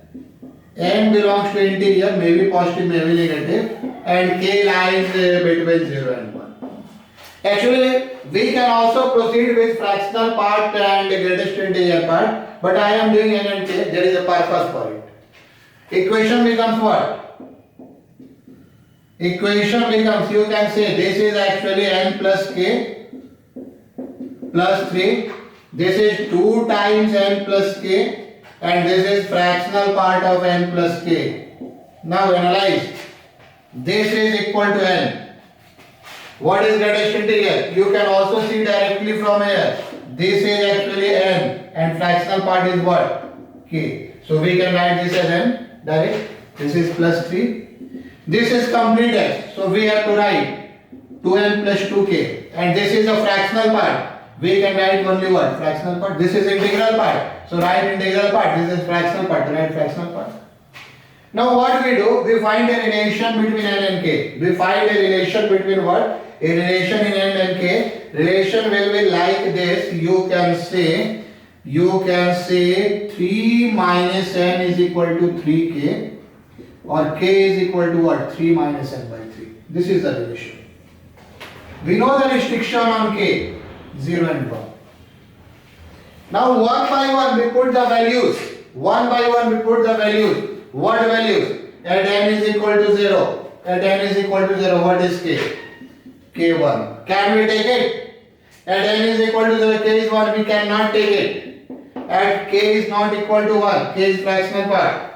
n belongs to integer, maybe positive, maybe negative, and k lies between 0 and 1. Actually, we can also proceed with fractional part and greatest integer part, but I am doing n and k, there is a purpose for it. Equation becomes what? Equation becomes, you can say, this is actually n plus k plus 3, this is 2 times n plus k, and this is fractional part of n plus k. Now analyze. This is equal to n. What is greatest integer? You can also see directly from here. This is actually n, and fractional part is what? K. So we can write this as n direct. This is plus 3. This is complete x. So we have to write 2n plus 2k. And this is a fractional part. We can write only what? Fractional part. This is integral part. So write integral part. This is fractional part. Write fractional part. Now what we do? We find a relation between n and k. We find a relation between what? A relation in n and k. Relation will be like this. You can say 3 minus n is equal to 3k, or k is equal to what? 3 minus n by 3. This is the relation. We know the restriction on k. 0 and 1. Now one by one we put the values. One by one we put the values. What values? At n is equal to 0. At n is equal to 0, what is k? K1. Can we take it? At n is equal to 0, k is 1, we cannot take it. At k is not equal to 1, k is fractional part.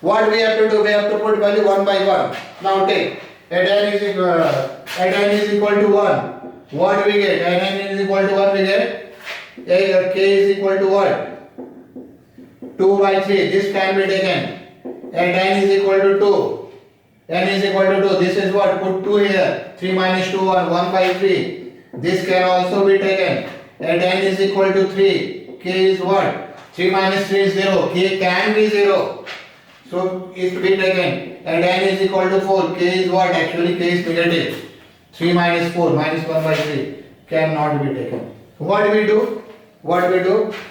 What we have to do? We have to put value one by one. Now take. At n is equal to 1. What we get? At n is equal to 1, we get k is equal to what? 2 by 3. This can be taken. At n is equal to 2. N is equal to 2. This is what? Put 2 here. 3 minus 2, 1. 1 by 3. This can also be taken. At n is equal to 3. K is what? 3 minus 3 is 0. K can be 0. So it will be taken. At n is equal to 4. K is what? Actually k is negative. 3 minus 4 minus 1 by 3 cannot be taken. What do we do?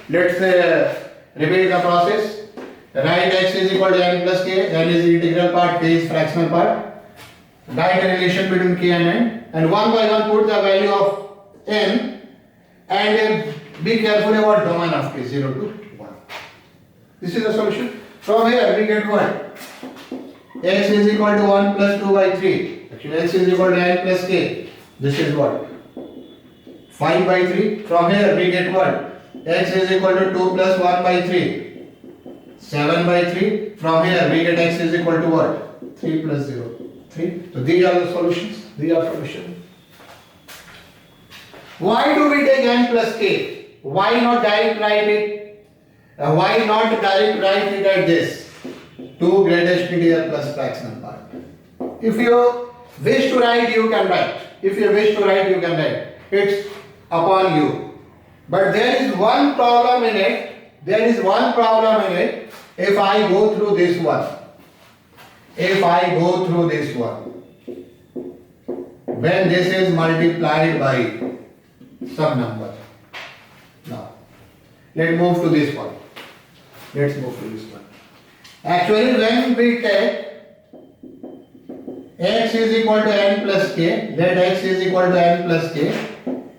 Let's repeat the process. Write x is equal to n plus k. N is the integral part, k is fractional part. Write a relation between k and n, and one by one put the value of n, and be careful about domain of k, 0 to 1. This is the solution. From here we get what? X is equal to 1 plus 2 by 3. Actually x is equal to n plus k. This is what? 5 by 3. From here we get what? X is equal to 2 plus 1 by 3. 7 by 3. From here we get x is equal to what? 3 plus 0. 3. So these are the solutions. Why do we take n plus k? Why not direct write it? Why not direct write it at this? 2 greatest integer plus fractional part. If you wish to write, you can write. It's upon you. But there is one problem in it. If I go through this one. When this is multiplied by some number. Now, let's move to this one. Actually, when we take x is equal to n plus k, let x is equal to n plus k,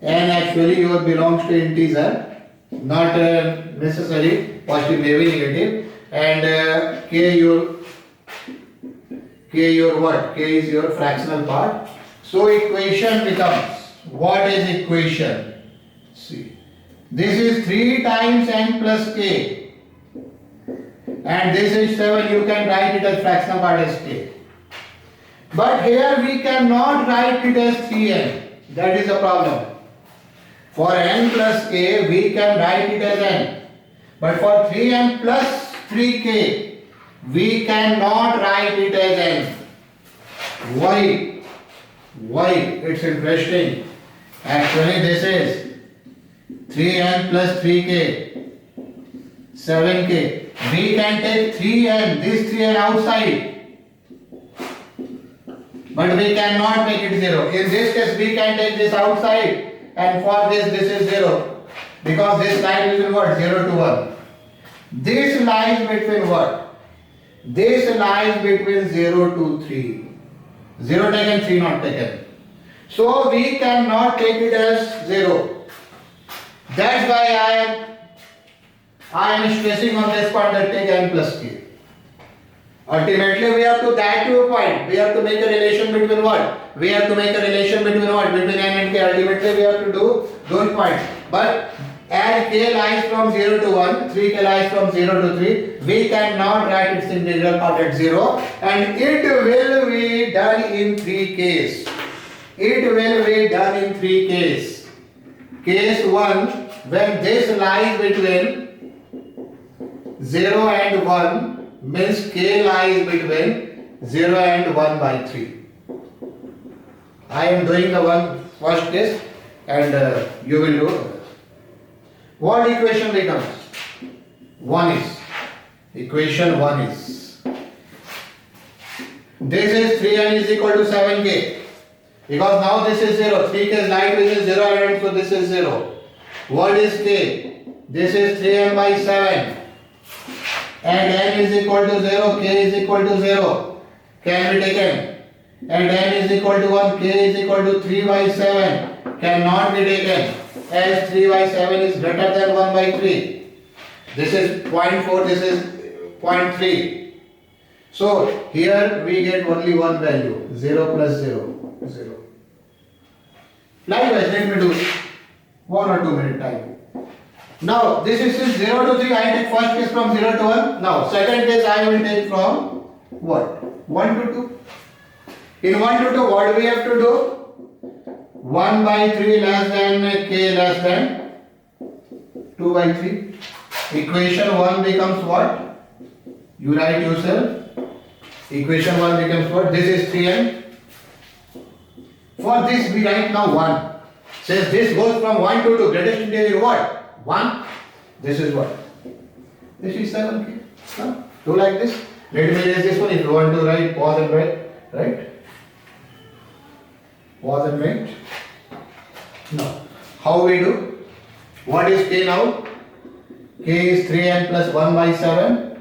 n actually your belongs to integer, not necessary positive, maybe negative, and k your what? K is your fractional part. So equation becomes, what is equation? See, this is 3 times n plus k, and this is 7. You can write it as fractional part as k. But here we cannot write it as 3n. That is a problem. For n plus k, we can write it as n. But for 3n plus 3k, we cannot write it as n. Why? Why? It's interesting. Actually, this is 3n plus 3k, 7k. We can take 3n, this 3n outside. But we cannot make it 0. In this case, we can take this outside. And for this is 0. Because this line between what? 0 to 1. This lies between what? This lies between 0 to 3. 0 taken, 3 not taken. So we cannot take it as 0. That's why I am stressing on this part that take n plus k. Ultimately, we have to that to a point. We have to make a relation between what? We have to make a relation between what? Between n and k. Ultimately, we have to do those points. But as k lies from 0 to 1, 3k lies from 0 to 3, we cannot write its integral part at 0. And it will be done in 3 cases. It will be done in 3 cases. Case 1, when this lies between 0 and 1, means k lies between 0 and 1 by 3. I am doing the first case and you will do. What equation becomes? 1 is. Equation 1 is. This is 3n is equal to 7k. Because now this is 0. 3k is light which is 0 and so this is 0. What is k? This is 3n by 7. And n is equal to 0, k is equal to 0, can be taken. And n is equal to 1, k is equal to 3 by 7, cannot be taken. As 3 by 7 is greater than 1 by 3. This is 0.4, this is 0.3. So here we get only one value, 0 plus 0, 0. Likewise, let me do 1 or 2 minute time. Now, this is 0 to 3, I take first case from 0 to 1. Now, second case I will take from what? 1 to 2. In 1 to 2, what we have to do? 1 by 3 less than k less than 2 by 3. Equation 1 becomes what? You write yourself. Equation 1 becomes what? This is 3n. For this we write now 1. Says this goes from 1 to 2. Greatest integer what? 1. This is what? This is 7k. Huh? Do like this. Let me erase this one. If you want to write, pause and write. Right? Pause and write. Now, how we do? What is k now? K is 3n plus 1 by 7.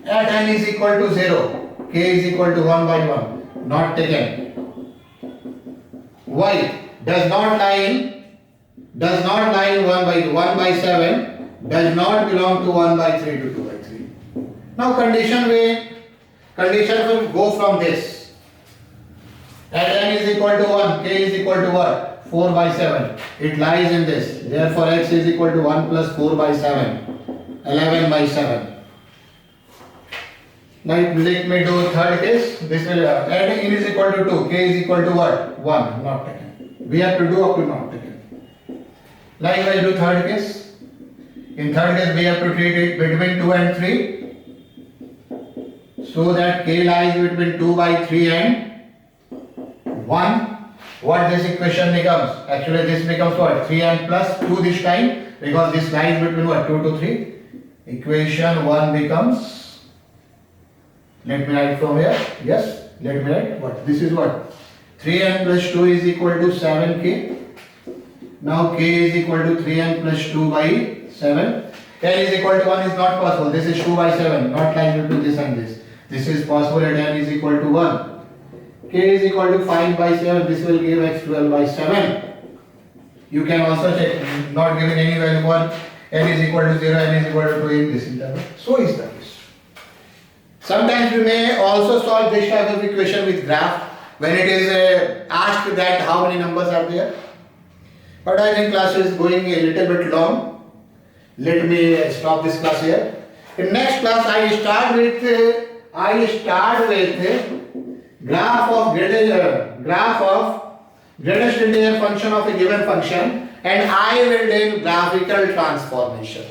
At n is equal to 0. K is equal to 1 by 1. Not taken. Why? Does not lie in 1 by 7, does not belong to 1 by 3 to 2 by 3. Now condition will go from this. At n is equal to 1, k is equal to what? 4 by 7. It lies in this. Therefore x is equal to 1 plus 4 by 7. 11 by 7. Now let me do third case. This will at n is equal to 2, k is equal to what? 1. Not taken. We have to do up to not taken. Likewise, do third case. In third case, we have to treat it between 2 and 3. So that k lies between 2 by 3 and 1. What this equation becomes? Actually, this becomes what? 3n plus 2 this time. Because this lies between what? 2 to 3. Equation 1 becomes. Let me write from here. Yes. Let me write. What? This is what? 3n plus 2 is equal to 7k. Now k is equal to 3n plus 2 by 7. n is equal to 1 is not possible. This is 2 by 7. Not likely to this and this. This is possible at n is equal to 1. K is equal to 5 by 7. This will give x 12 by 7. You can also check. Not giving any value 1. N is equal to 0. N is equal to 2 in this interval. So is the case. Sometimes we may also solve this type of equation with graph. When it is asked that how many numbers are there. But I think class is going a little bit long. Let me stop this class here. In next class I start with graph of greatest integer function of a given function and I will do graphical transformation.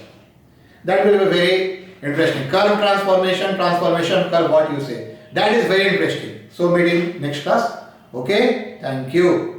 That will be very interesting. Curve transformation, transformation curve, what you say. That is very interesting. So meet in next class. Okay, thank you.